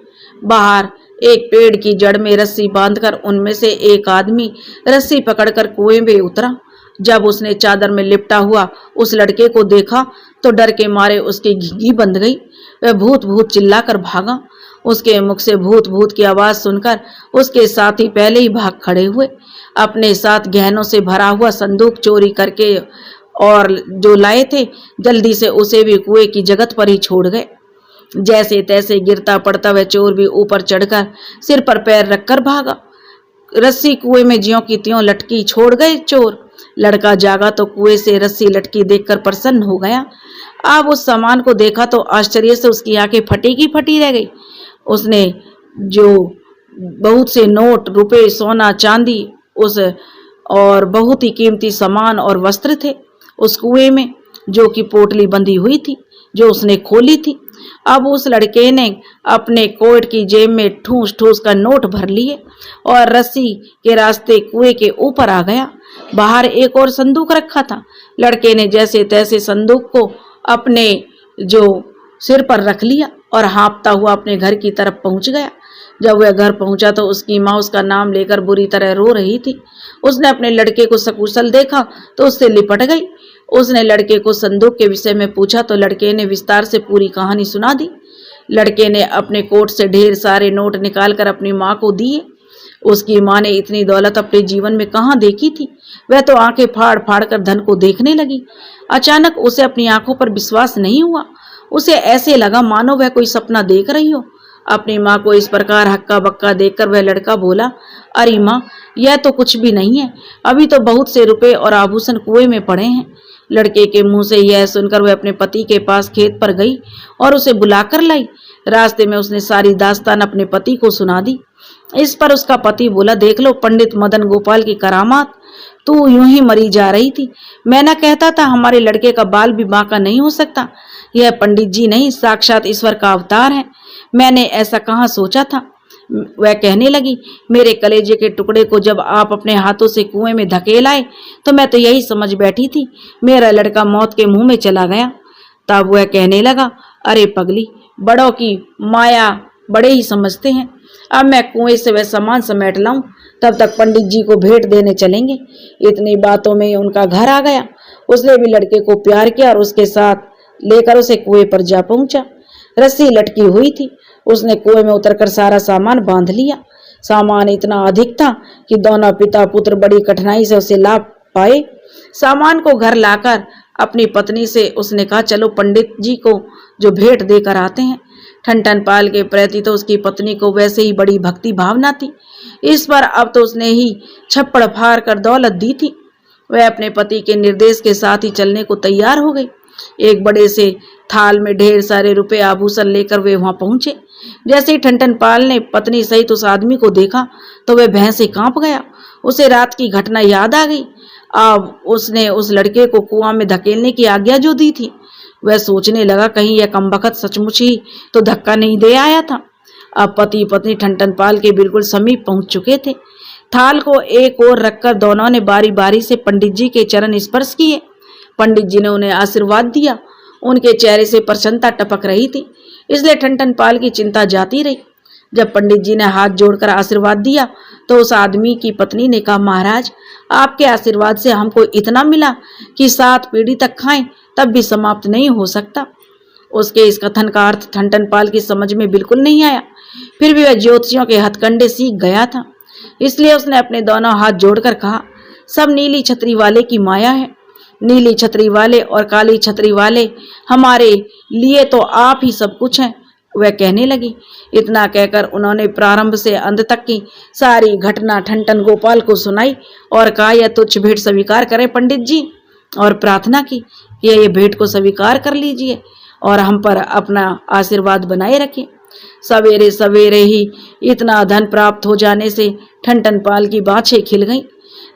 Speaker 2: बाहर एक पेड़ की जड़ में रस्सी बांधकर उनमें से एक आदमी रस्सी पकड़कर कुएं में उतरा। जब उसने चादर में लिपटा हुआ उस लड़के को देखा तो डर के मारे उसकी घिघी बंध गई। वह भूत भूत चिल्लाकर भागा। उसके मुख से भूत भूत की आवाज सुनकर उसके साथी पहले ही भाग खड़े हुए। अपने साथ गहनों से भरा हुआ संदूक चोरी करके और जो लाए थे, जल्दी से उसे भी कुएं की जगत पर ही छोड़ गए। जैसे तैसे गिरता पड़ता वह चोर भी ऊपर चढ़कर सिर पर पैर रखकर भागा। रस्सी कुएं में ज्यों की त्यों लटकी छोड़ गए चोर। लड़का जागा तो कुएं से रस्सी लटकी देखकर प्रसन्न हो गया। अब उस सामान को देखा तो आश्चर्य से उसकी आंखें फटी की फटी रह गई। उसने जो बहुत से नोट, रुपए, सोना, चांदी, उस और बहुत ही कीमती सामान और वस्त्र थे उस कुएं में, जो कि पोटली बंधी हुई थी, जो उसने खोली थी। अब उस लड़के ने अपने कोट की जेब में ठूस ठूस कर नोट भर लिए और रस्सी के रास्ते कुएं के ऊपर आ गया। बाहर एक और संदूक रखा था। लड़के ने जैसे तैसे संदूक को अपने जो सिर पर रख लिया और हाँफता हुआ अपने घर की तरफ पहुंच गया। जब वह घर पहुंचा तो उसकी माँ उसका नाम लेकर बुरी तरह रो रही थी। उसने अपने लड़के को सकुशल देखा तो उससे लिपट गई। उसने लड़के को संदूक के विषय में पूछा तो लड़के ने विस्तार से पूरी कहानी सुना दी। लड़के ने अपने कोट से ढेर सारे नोट निकालकर अपनी माँ को दिए। उसकी माँ ने इतनी दौलत अपने जीवन में कहाँ देखी थी। वह तो आंखें फाड़ फाड़ कर धन को देखने लगी। अचानक उसे अपनी आंखों पर विश्वास नहीं हुआ। उसे ऐसे लगा मानो वह कोई सपना देख रही हो। अपनी माँ को इस प्रकार हक्का बक्का देखकर वह लड़का बोला, अरे माँ, यह तो कुछ भी नहीं है। अभी तो बहुत से रुपए और आभूषण कुएं में पड़े हैं। लड़के के मुंह से यह सुनकर वह अपने पति के पास खेत पर गई और उसे बुलाकर लाई। रास्ते में उसने सारी दास्तान अपने पति को सुना दी। इस पर उसका पति बोला, देख लो पंडित मदन गोपाल की करामात, तू यूं ही मरी जा रही थी। मैं ना कहता था हमारे लड़के का बाल भी बांका नहीं हो सकता। यह पंडित जी नहीं, साक्षात ईश्वर का अवतार है। मैंने ऐसा कहाँ सोचा था। वह कहने लगी, मेरे कलेजे के टुकड़े को जब आप अपने हाथों से कुएं में धकेल आए तो मैं तो यही समझ बैठी थी मेरा लड़का मौत के मुंह में चला गया। तब वह कहने लगा, अरे पगली, बड़ों की माया बड़े ही समझते हैं। अब मैं कुएं से वह सामान समेट लाऊं, तब तक पंडित जी को भेंट देने चलेंगे। इतनी बातों में उनका घर आ गया। उसने भी लड़के को प्यार किया और उसके साथ लेकर उसे कुएं पर जा पहुंचा। रस्सी लटकी हुई थी। उसने कुएं में उतरकर सारा सामान बांध लिया। सामान इतना अधिक था कि दोनों पिता पुत्र बड़ी कठिनाई से उसे ला पाए। सामान को घर लाकर अपनी पत्नी से उसने कहा, चलो पंडित जी को जो भेंट देकर आते हैं। ठनठन पाल के प्रति तो उसकी पत्नी को वैसे ही बड़ी भक्ति भावना थी। इस पर अब तो उसने ही छप्पड़ फाड़ कर दौलत दी थी। वह अपने पति के निर्देश के साथ ही चलने को तैयार हो गई। एक बड़े से थाल में ढेर सारे रुपए आभूषण लेकर वे वहां पहुंचे। जैसे ही ठनठन पाल ने पत्नी सहित उस आदमी को देखा तो वह भय से कांप गया। उसे रात की घटना याद आ गई। अब उसने उस लड़के को कुआं में धकेलने की आज्ञा जो दी थी। वह सोचने लगा, कहीं यह कमबख्त सचमुच ही तो धक्का नहीं दे आया था। अब पति पत्नी ठनठन पाल के बिल्कुल समीप पहुंच चुके थे। थाल को एक ओर रखकर दोनों ने बारी बारी से पंडित जी के चरण स्पर्श किए। पंडित जी ने उन्हें आशीर्वाद दिया। उनके चेहरे से प्रसन्नता टपक रही थी, इसलिए ठनठन पाल की चिंता जाती रही। जब पंडित जी ने हाथ जोड़कर आशीर्वाद दिया तो उस आदमी की पत्नी ने कहा, महाराज, आपके आशीर्वाद से हमको इतना मिला कि 7 पीढ़ी तक खाएं तब भी समाप्त नहीं हो सकता। उसके इस कथन का अर्थ ठनठन पाल की समझ में बिल्कुल नहीं आया। फिर भी वह ज्योतिषियों के हथकंडे सीख गया था, इसलिए उसने अपने दोनों हाथ जोड़कर कहा, सब नीली छतरी वाले की माया है। नीली छतरी वाले और काली छतरी वाले हमारे लिए तो आप ही सब कुछ हैं। वह कहने लगी। इतना कहकर उन्होंने प्रारंभ से अंत तक की सारी घटना ठनठन गोपाल को सुनाई और कहा, यह तुच्छ भेंट स्वीकार करें पंडित जी, और प्रार्थना की कि ये भेंट को स्वीकार कर लीजिए और हम पर अपना आशीर्वाद बनाए रखें। सवेरे सवेरे ही इतना धन प्राप्त हो जाने से ठनठन पाल की बाछें खिल गईं।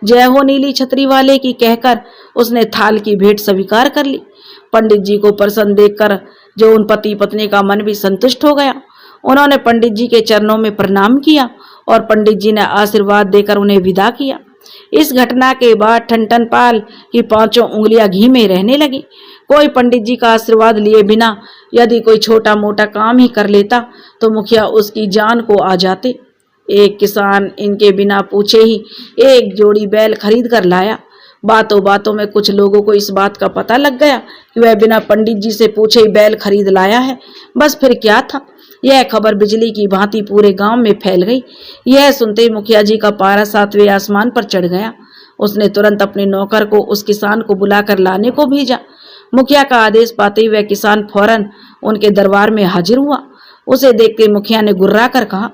Speaker 2: जय हो नीली छतरी वाले की कहकर उसने थाल की भेंट स्वीकार कर ली। पंडित जी को प्रसन्न देखकर जो उन पति पत्नी का मन भी संतुष्ट हो गया। उन्होंने पंडित जी के चरणों में प्रणाम किया और पंडित जी ने आशीर्वाद देकर उन्हें विदा किया। इस घटना के बाद ठनठन पाल की 5 उंगलियां घी में रहने लगी। कोई पंडित जी का आशीर्वाद लिए बिना यदि कोई छोटा मोटा काम ही कर लेता तो मुखिया उसकी जान को आ जाते। एक किसान इनके बिना पूछे ही एक जोड़ी बैल खरीद कर लाया। बातों बातों में कुछ लोगों को इस बात का पता लग गया कि वह बिना पंडित जी से पूछे ही बैल खरीद लाया है। बस फिर क्या था, यह खबर बिजली की भांति पूरे गांव में फैल गई। यह सुनते ही मुखिया जी का पारा 7वें आसमान पर चढ़ गया। उसने तुरंत अपने नौकर को उस किसान को बुलाकर लाने को भेजा। मुखिया का आदेश पाते ही वह किसान फौरन उनके दरबार में हाजिर हुआ। उसे देखते मुखिया ने गुर्रा कर कहा,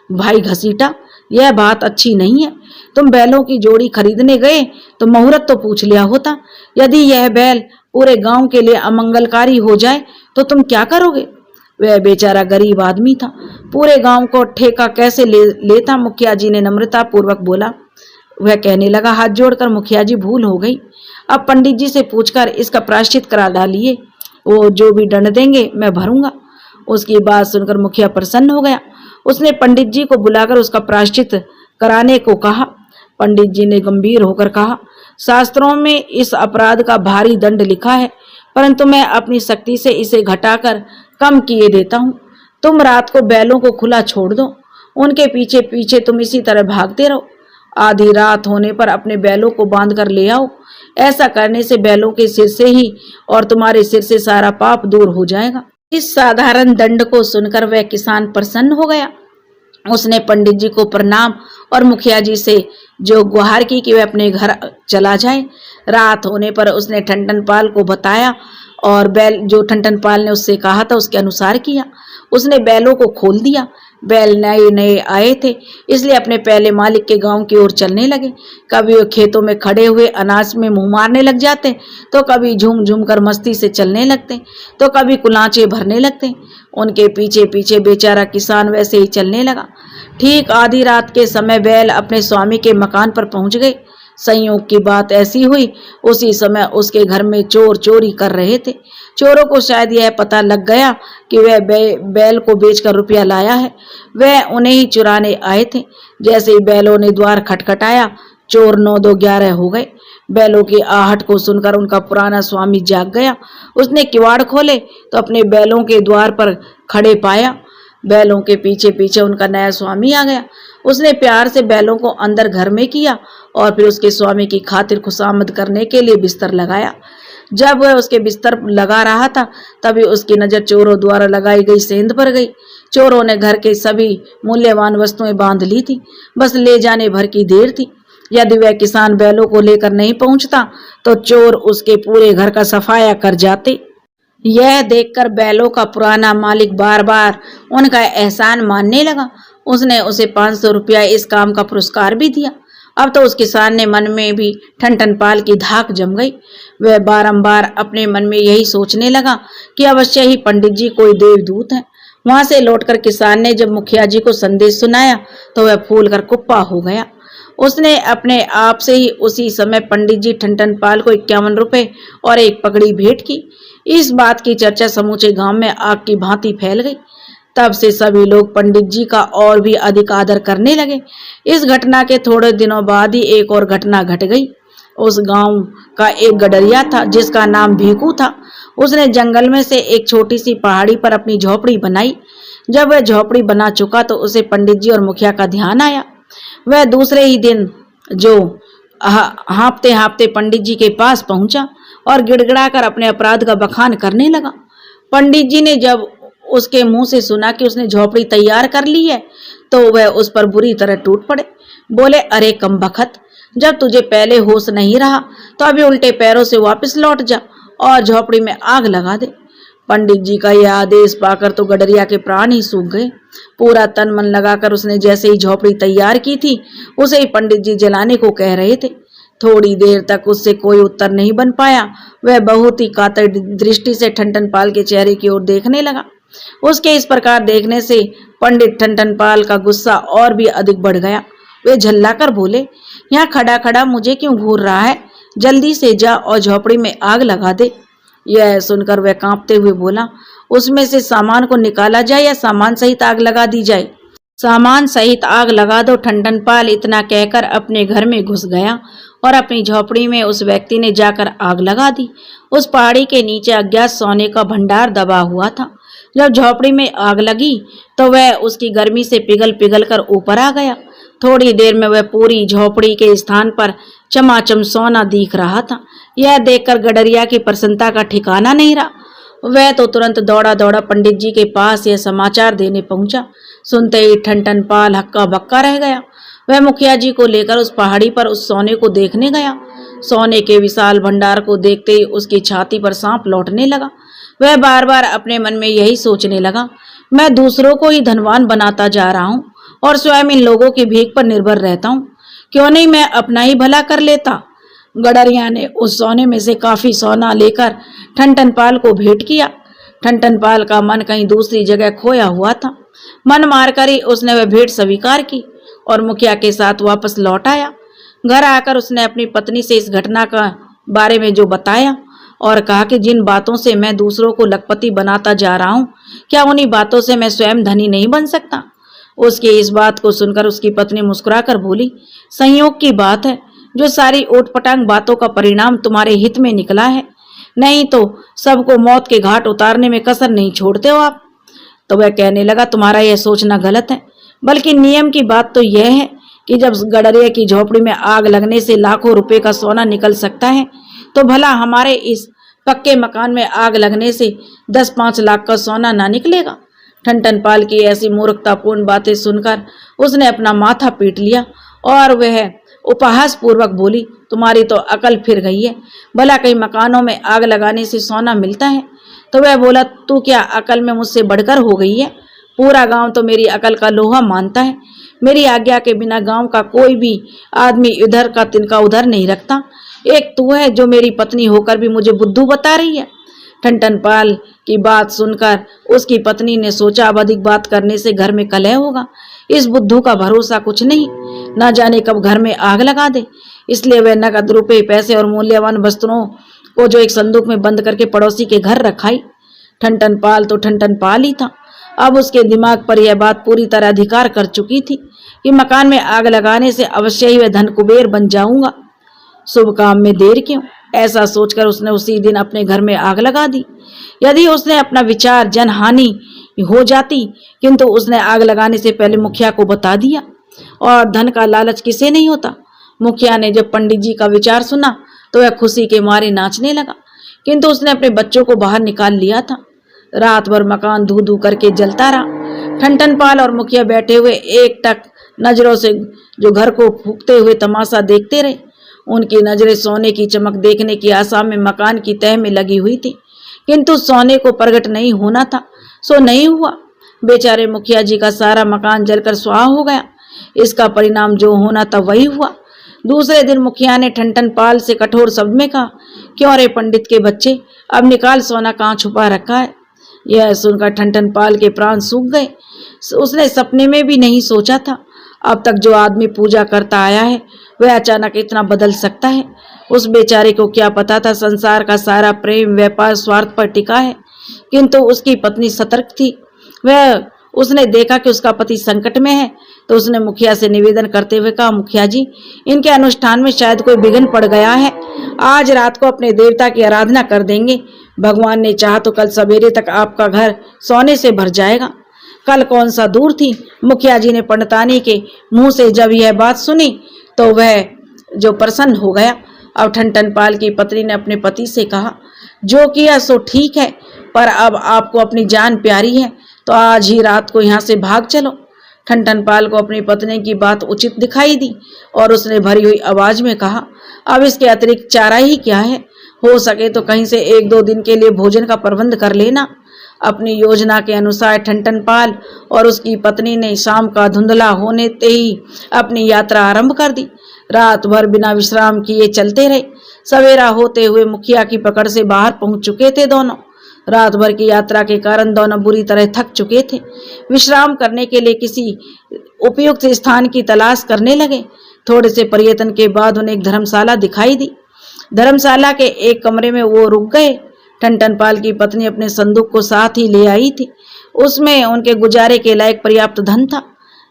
Speaker 2: भाई घसीटा, यह बात अच्छी नहीं है। तुम बैलों की जोड़ी खरीदने गए तो मुहूर्त तो पूछ लिया होता। यदि यह बैल पूरे गांव के लिए अमंगलकारी हो जाए तो तुम क्या करोगे। वह बेचारा गरीब आदमी था, पूरे गांव को ठेका कैसे लेता। मुखिया जी ने नम्रता पूर्वक बोला। वह कहने लगा, हाथ जोड़कर मुखिया जी, भूल हो गई। अब पंडित जी से पूछकर इसका प्रायश्चित करा डालिए। वो जो भी दंड देंगे मैं भरूंगा। उसकी बात सुनकर मुखिया प्रसन्न हो गया। उसने पंडित जी को बुलाकर उसका प्रायश्चित कराने को कहा। पंडित जी ने गंभीर होकर कहा, शास्त्रों में इस अपराध का भारी दंड लिखा है, परंतु मैं अपनी शक्ति से इसे घटाकर कम किए देता हूँ। तुम रात को बैलों को खुला छोड़ दो, उनके पीछे पीछे तुम इसी तरह भागते रहो। आधी रात होने पर अपने बैलों को बांध कर ले आओ। ऐसा करने से बैलों के सिर से ही और तुम्हारे सिर से सारा पाप दूर हो जाएगा। इस साधारण दंड को सुनकर वह किसान प्रसन्न हो गया। उसने पंडित जी को प्रणाम और मुखिया जी से जो गुहार की कि वह अपने घर चला जाए। रात होने पर उसने ठनठन पाल को बताया और बैल जो ठनठन पाल ने उससे कहा था उसके अनुसार किया। उसने बैलों को खोल दिया। बैल नए नए आए थे, इसलिए अपने पहले मालिक के गांव की ओर चलने लगे। कभी वो खेतों में खड़े हुए अनाज में मुंह मारने लग जाते, तो कभी झूम झूम कर मस्ती से चलने लगते, तो कभी कुलांचे भरने लगते। उनके पीछे पीछे बेचारा किसान वैसे ही चलने लगा। ठीक आधी रात के समय बैल अपने स्वामी के मकान पर पहुंच गए। संयोग की बात ऐसी हुई, उसी समय उसके घर में चोर चोरी कर रहे थे। चोरों को शायद यह पता लग गया कि वह बैल को बेचकर रुपया लाया है। वह उन्हें ही चुराने आए थे। जैसे ही बैलों ने द्वार खटखटाया, चोर 9-2-11 हो गए। बैलों की आहट को सुनकर उनका पुराना स्वामी जाग गया। उसने किवाड़ खोले तो अपने बैलों के द्वार पर खड़े पाया। बैलों के पीछे पीछे उनका नया स्वामी आ गया। उसने प्यार से बैलों को अंदर घर में किया और फिर उसके स्वामी की खातिर खुशामद करने के लिए बिस्तर लगाया। जब वह उसके बिस्तर लगा रहा था, तभी उसकी नजर चोरों द्वारा लगाई गई सेंध पर गई। चोरों ने घर के सभी मूल्यवान वस्तुएं बांध ली थी। बस ले जाने भर की देर थी। यदि वह किसान बैलों को लेकर नहीं पहुंचता तो चोर उसके पूरे घर का सफाया कर जाते। यह देखकर बैलों का पुराना मालिक बार बार उनका एहसान मानने लगा। उसने उसे 500 रुपया इस काम का पुरस्कार भी दिया। अब तो उस किसान ने मन में भी ठनठनपाल की धाक जम गई। वह बारंबार अपने मन में यही सोचने लगा कि अवश्य ही पंडित जी कोई देवदूत है। वहां से लौटकर किसान ने जब मुखिया जी को संदेश सुनाया तो वह फूल कर कुप्पा हो गया। उसने अपने आप से ही उसी समय पंडित जी ठनठनपाल को 51 रुपए और एक पगड़ी भेंट की। इस बात की चर्चा समूचे गांव में आग की भांति फैल गई। तब से सभी लोग पंडित जी का और भी अधिक आदर करने लगे। इस घटना के थोड़े दिनों बाद ही एक और घटना घट गई। उस गांव का एक गडरिया था जिसका नाम भीकू था। उसने जंगल में से एक छोटी सी पहाड़ी पर अपनी झोपड़ी बनाई। जब वह झोपड़ी बना चुका तो उसे पंडित जी और मुखिया का ध्यान आया। वह दूसरे ही दिन जो हाँफते हाँफते पंडित जी के पास पहुंचा और गिड़गिड़ाकर अपने अपराध का बखान करने लगा। पंडित जी ने जब उसके मुंह से सुना कि उसने झोपड़ी तैयार कर ली है तो वह उस पर बुरी तरह टूट पड़े। बोले, अरे कमबख्त, जब तुझे पहले होश नहीं रहा तो अभी उल्टे पैरों से वापस लौट जा और झोपड़ी में आग लगा दे। पंडित जी का यह आदेश पाकर तो गडरिया के प्राण ही सूख गए। पूरा तन मन लगाकर उसने जैसे ही झोपड़ी तैयार की थी उसे ही पंडित जी जलाने को कह रहे थे। थोड़ी देर तक उससे कोई उत्तर नहीं बन पाया। वह बहुत ही कातर दृष्टि से ठनठनपाल के चेहरे की ओर देखने लगा। उसके इस प्रकार देखने से पंडित ठनठनपाल का गुस्सा और भी अधिक बढ़ गया। वे झल्लाकर बोले, यहाँ खड़ा खड़ा मुझे क्यों घूर रहा है? जल्दी से जा और झोपड़ी में आग लगा दे। यह सुनकर वह कांपते हुए बोला, उसमें से सामान को निकाला जाए या सामान सहित आग लगा दी जाए? सामान सहित आग लगा दो। ठनठनपाल इतना कहकर अपने घर में घुस गया और अपनी झोपड़ी में उस व्यक्ति ने जाकर आग लगा दी। उस पहाड़ी के नीचे अज्ञात सोने का भंडार दबा हुआ था। जब झोपड़ी में आग लगी तो वह उसकी गर्मी से पिघल पिघल कर ऊपर आ गया। थोड़ी देर में वह पूरी झोपड़ी के स्थान पर चमाचम सोना दिख रहा था। यह देखकर गडरिया की प्रसन्नता का ठिकाना नहीं रहा। वह तो तुरंत दौड़ा दौड़ा पंडित जी के पास यह समाचार देने पहुंचा। सुनते ही ठनठनपाल हक्का बक्का रह गया। वह मुखिया जी को लेकर उस पहाड़ी पर उस सोने को देखने गया। सोने के विशाल भंडार को देखते ही उसकी छाती पर सांप लौटने लगा। वह बार बार अपने मन में यही सोचने लगा, मैं दूसरों को ही धनवान बनाता जा रहा हूँ और स्वयं इन लोगों की भीख पर निर्भर रहता हूँ। क्यों नहीं मैं अपना ही भला कर लेता। गडरिया ने उस सोने में से काफी सोना लेकर ठनठनपाल को भेंट किया। ठनठनपाल का मन कहीं दूसरी जगह खोया हुआ था। मन मारकर ही उसने वह भेंट स्वीकार की और मुखिया के साथ वापस लौट आया। घर आकर उसने अपनी पत्नी से इस घटना का बारे में जो बताया और कहा कि जिन बातों से मैं दूसरों को लखपति बनाता जा रहा हूँ, क्या उन्हीं बातों से मैं स्वयं धनी नहीं बन सकता? उसकी इस बात को सुनकर उसकी पत्नी मुस्कुराकर बोली, संयोग की बात है, जो सारी ओटपटांग बातों का परिणाम तुम्हारे हित में निकला है, नहीं तो सबको मौत के घाट उतारने में कसर नहीं छोड़ते हो आप। तो वह कहने लगा, तुम्हारा यह सोचना गलत है, बल्कि नियम की बात तो यह है कि जब गडरिया की झोपड़ी में आग लगने से लाखों रुपए का सोना निकल सकता है, तो भला हमारे इस पक्के मकान में आग लगने से 10-5 लाख का सोना ना निकलेगा। ठनठनपाल की ऐसी मूर्खतापूर्ण बातें सुनकर उसने अपना माथा पीट लिया और वह उपहास पूर्वक बोली, तुम्हारी तो अकल फिर गई है, भला कई मकानों में आग लगाने से सोना मिलता है? तो वह बोला, तू क्या अकल में मुझसे बढ़कर हो गई है? पूरा गांव तो मेरी अकल का लोहा मानता है। मेरी आज्ञा के बिना गांव का कोई भी आदमी इधर का तिनका उधर नहीं रखता। एक तू है जो मेरी पत्नी होकर भी मुझे बुद्धू बता रही है। ठनठनपाल की बात सुनकर उसकी पत्नी ने सोचा अब अधिक बात करने से घर में कलह होगा। इस बुद्धू का भरोसा कुछ नहीं, न जाने कब घर में आग लगा दे। इसलिए वह नकद रुपए, पैसे और मूल्यवान वस्तुओं को जो एक संदूक में बंद करके पड़ोसी के घर रखाई। ठनठन पाल तो ठनठन पाल ही था। अब उसके दिमाग पर यह बात पूरी तरह अधिकार कर चुकी थी कि मकान में आग लगाने से अवश्य ही वह धन कुबेर बन जाऊंगा। शुभ काम में देर क्यों, ऐसा सोचकर उसने उसी दिन अपने घर में आग लगा दी। यदि उसने अपना विचार जनहानि हो जाती, किंतु उसने आग लगाने से पहले मुखिया को बता दिया। और धन का लालच किसे नहीं होता। मुखिया ने जब पंडित जी का विचार सुना तो वह खुशी के मारे नाचने लगा, किंतु उसने अपने बच्चों को बाहर निकाल लिया था। रात भर मकान धू धू करके जलता रहा। ठनठन पाल और मुखिया बैठे हुए एकटक नजरों से जो घर को फूंकते हुए तमाशा देखते रहे। उनकी नजरें सोने की चमक देखने की आशा में मकान की तह में लगी हुई थी, किंतु सोने को प्रकट नहीं होना था, सो नहीं हुआ। बेचारे मुखिया जी का सारा मकान जलकर स्वाहा हो गया। इसका परिणाम जो होना था वही हुआ। दूसरे दिन मुखिया ने ठनठन पाल से कठोर शब्द में कहा, क्यों रे पंडित के बच्चे, अब निकाल सोना कहाँ छुपा रखा है। यह सुनकर ठनठन पाल के प्राण सूख गए। उसने सपने में भी नहीं सोचा था अब तक जो आदमी पूजा करता आया है वह अचानक इतना बदल सकता है। उस बेचारे को क्या पता था संसार का सारा प्रेम व्यापार स्वार्थ पर टिका है। किंतु उसकी पत्नी सतर्क थी। उसने देखा कि उसका पति संकट में है तो उसने मुखिया से निवेदन करते हुए कहा, मुखिया जी, इनके अनुष्ठान में शायद कोई विघ्न पड़ गया है। आज रात को अपने देवता की आराधना कर देंगे। भगवान ने चाहा तो कल सवेरे तक आपका घर सोने से भर जाएगा। कल कौन सा दूर थी। मुखिया जी ने पंडितानी के मुंह से जब यह बात सुनी तो वह जो प्रसन्न हो गया। अब ठनठन पाल की पत्नी ने अपने पति से कहा, जो किया सो ठीक है, पर अब आपको अपनी जान प्यारी है तो आज ही रात को यहाँ से भाग चलो। ठनठन पाल को अपनी पत्नी की बात उचित दिखाई दी और उसने भरी हुई आवाज में कहा, अब इसके अतिरिक्त चारा ही क्या है। हो सके तो कहीं से 1-2 दिन के लिए भोजन का प्रबंध कर लेना। अपनी योजना के अनुसार ठनठन पाल और उसकी पत्नी ने शाम का धुंधला होने ते ही अपनी यात्रा आरंभ कर दी। रात भर बिना विश्राम किए चलते रहे। सवेरा होते हुए मुखिया की पकड़ से बाहर पहुंच चुके थे दोनों। रात भर की यात्रा के कारण दोनों बुरी तरह थक चुके थे। विश्राम करने के लिए किसी उपयुक्त स्थान की तलाश करने लगे। थोड़े से प्रयत्न के बाद उन्हें एक धर्मशाला दिखाई दी। धर्मशाला के एक कमरे में वो रुक गए। ठनठन पाल की पत्नी अपने संदूक को साथ ही ले आई थी। उसमें उनके गुजारे के लायक पर्याप्त धन था।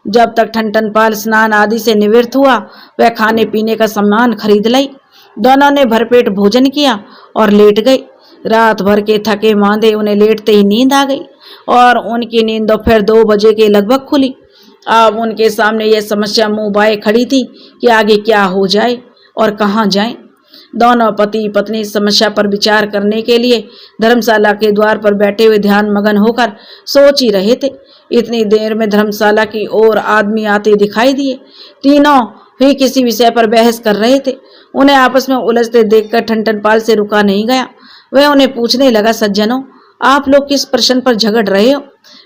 Speaker 2: जब तक ठनठन पाल स्नान आदि से निवृत्त हुआ वह खाने पीने का सामान खरीद लाई। दोनों ने भरपेट भोजन किया और लेट गए। रात भर के थके मांदे उन्हें लेटते ही नींद आ गई और उनकी नींद दोपहर 2 बजे के लगभग खुली। अब उनके सामने यह समस्या मुंह बाए खड़ी थी कि आगे क्या हो जाए और कहाँ जाएं। दोनों पति पत्नी समस्या पर विचार करने के लिए धर्मशाला के द्वार पर बैठे हुए ध्यान मगन होकर सोच ही रहे थे। इतनी देर में धर्मशाला की ओर आदमी आते दिखाई दिए। तीनों ही किसी विषय पर बहस कर रहे थे। उन्हें आपस में उलझते देखकर ठनठन पाल से रुका नहीं गया। वह उन्हें पूछने लगा, सज्जनों, आप लोग किस प्रश्न पर झगड़ रहे हो।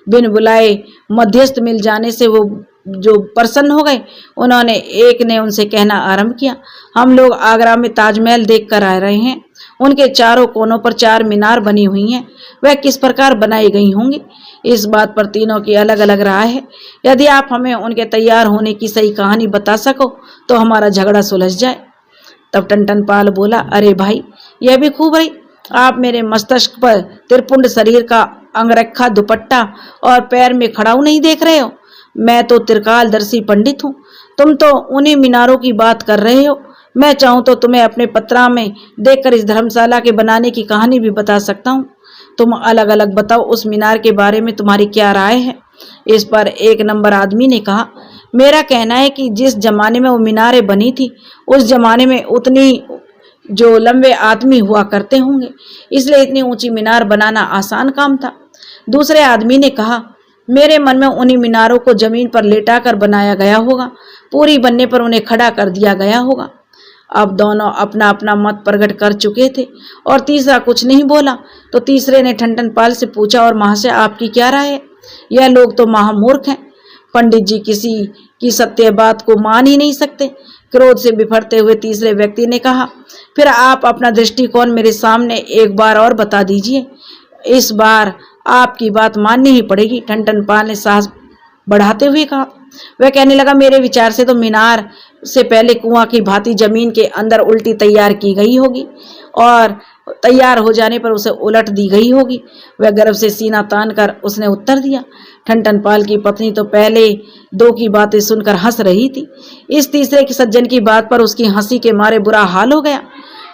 Speaker 2: बिन बुलाए मध्यस्थ मिल जाने से वो जो प्रसन्न हो गए। उन्होंने एक ने उनसे कहना आरंभ किया, हम लोग आगरा में ताजमहल देख कर आ रहे हैं। उनके चारों कोनों पर 4 मीनार बनी हुई हैं। वह किस प्रकार बनाई गई होंगी, इस बात पर तीनों की अलग अलग राय है। यदि आप हमें उनके तैयार होने की सही कहानी बता सको तो हमारा झगड़ा सुलझ जाए। तब ठनठन पाल बोला, अरे भाई, यह भी खूब है। आप मेरे मस्तिष्क पर त्रिपुंड शरीर का अंगरखा दुपट्टा और पैर में खड़ाऊ नहीं देख रहे हो। मैं तो त्रिकालदर्शी पंडित हूँ। तुम तो उन्हीं मीनारों की बात कर रहे हो। मैं चाहूँ तो तुम्हें अपने पत्रा में देखकर इस धर्मशाला के बनाने की कहानी भी बता सकता हूँ। तुम अलग अलग बताओ उस मीनार के बारे में तुम्हारी क्या राय है। इस पर 1 नंबर आदमी ने कहा, मेरा कहना है कि जिस जमाने में वो मीनारें बनी थी उस जमाने में उतनी जो लंबे आदमी हुआ करते होंगे, इसलिए इतनी ऊंची मीनार बनाना आसान काम था। दूसरे आदमी ने कहा, मेरे मन में उन्हीं मीनारों को जमीन पर लेटाकर बनाया गया होगा। पूरी बनने पर उन्हें खड़ा कर दिया गया होगा। अब दोनों अपना अपना मत प्रकट कर चुके थे और तीसरा कुछ नहीं बोला तो तीसरे ने ठनठन पाल से पूछा, और महाशय आपकी क्या राय है। यह लोग तो महामूर्ख हैं। पंडित जी किसी की सत्य बात को मान ही नहीं सकते। क्रोध से बिफरते हुए तीसरे व्यक्ति ने कहा, फिर आप अपना दृष्टिकोण मेरे सामने एक बार और बता दीजिए। इस बार आपकी बात माननी ही पड़ेगी, ठनठन पाल ने साहस बढ़ाते हुए कहा। वह कहने लगा, मेरे विचार से तो मीनार से पहले कुआं की भांति जमीन के अंदर उल्टी तैयार की गई होगी और तैयार हो जाने पर उसे उलट दी गई होगी। वह गर्व से सीना तान कर उसने उत्तर दिया। ठनठन पाल की पत्नी तो पहले दो की बातें सुनकर हंस रही थी, इस तीसरे की सज्जन की बात पर उसकी हंसी के मारे बुरा हाल हो गया।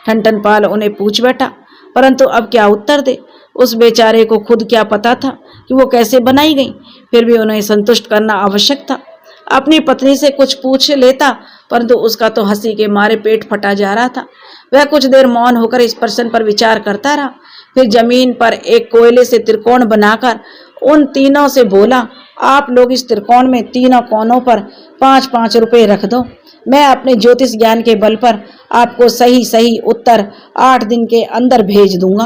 Speaker 2: ठनठन पाल उन्हें पूछ बैठा, परंतु अब क्या उत्तर दे। उस बेचारे को खुद क्या पता था कि वो कैसे बनाई गई, फिर भी उन्हें संतुष्ट करना आवश्यक था। अपनी पत्नी से कुछ पूछ लेता, परंतु उसका तो हंसी के मारे पेट फटा जा रहा था। वह कुछ देर मौन होकर इस प्रश्न पर विचार करता रहा, फिर जमीन पर एक कोयले से त्रिकोण बनाकर उन तीनों से बोला, आप लोग इस त्रिकोण में तीनों कोनों पर 5-5 रुपए रख दो। मैं अपने ज्योतिष ज्ञान के बल पर आपको सही सही उत्तर 8 दिन के अंदर भेज दूंगा।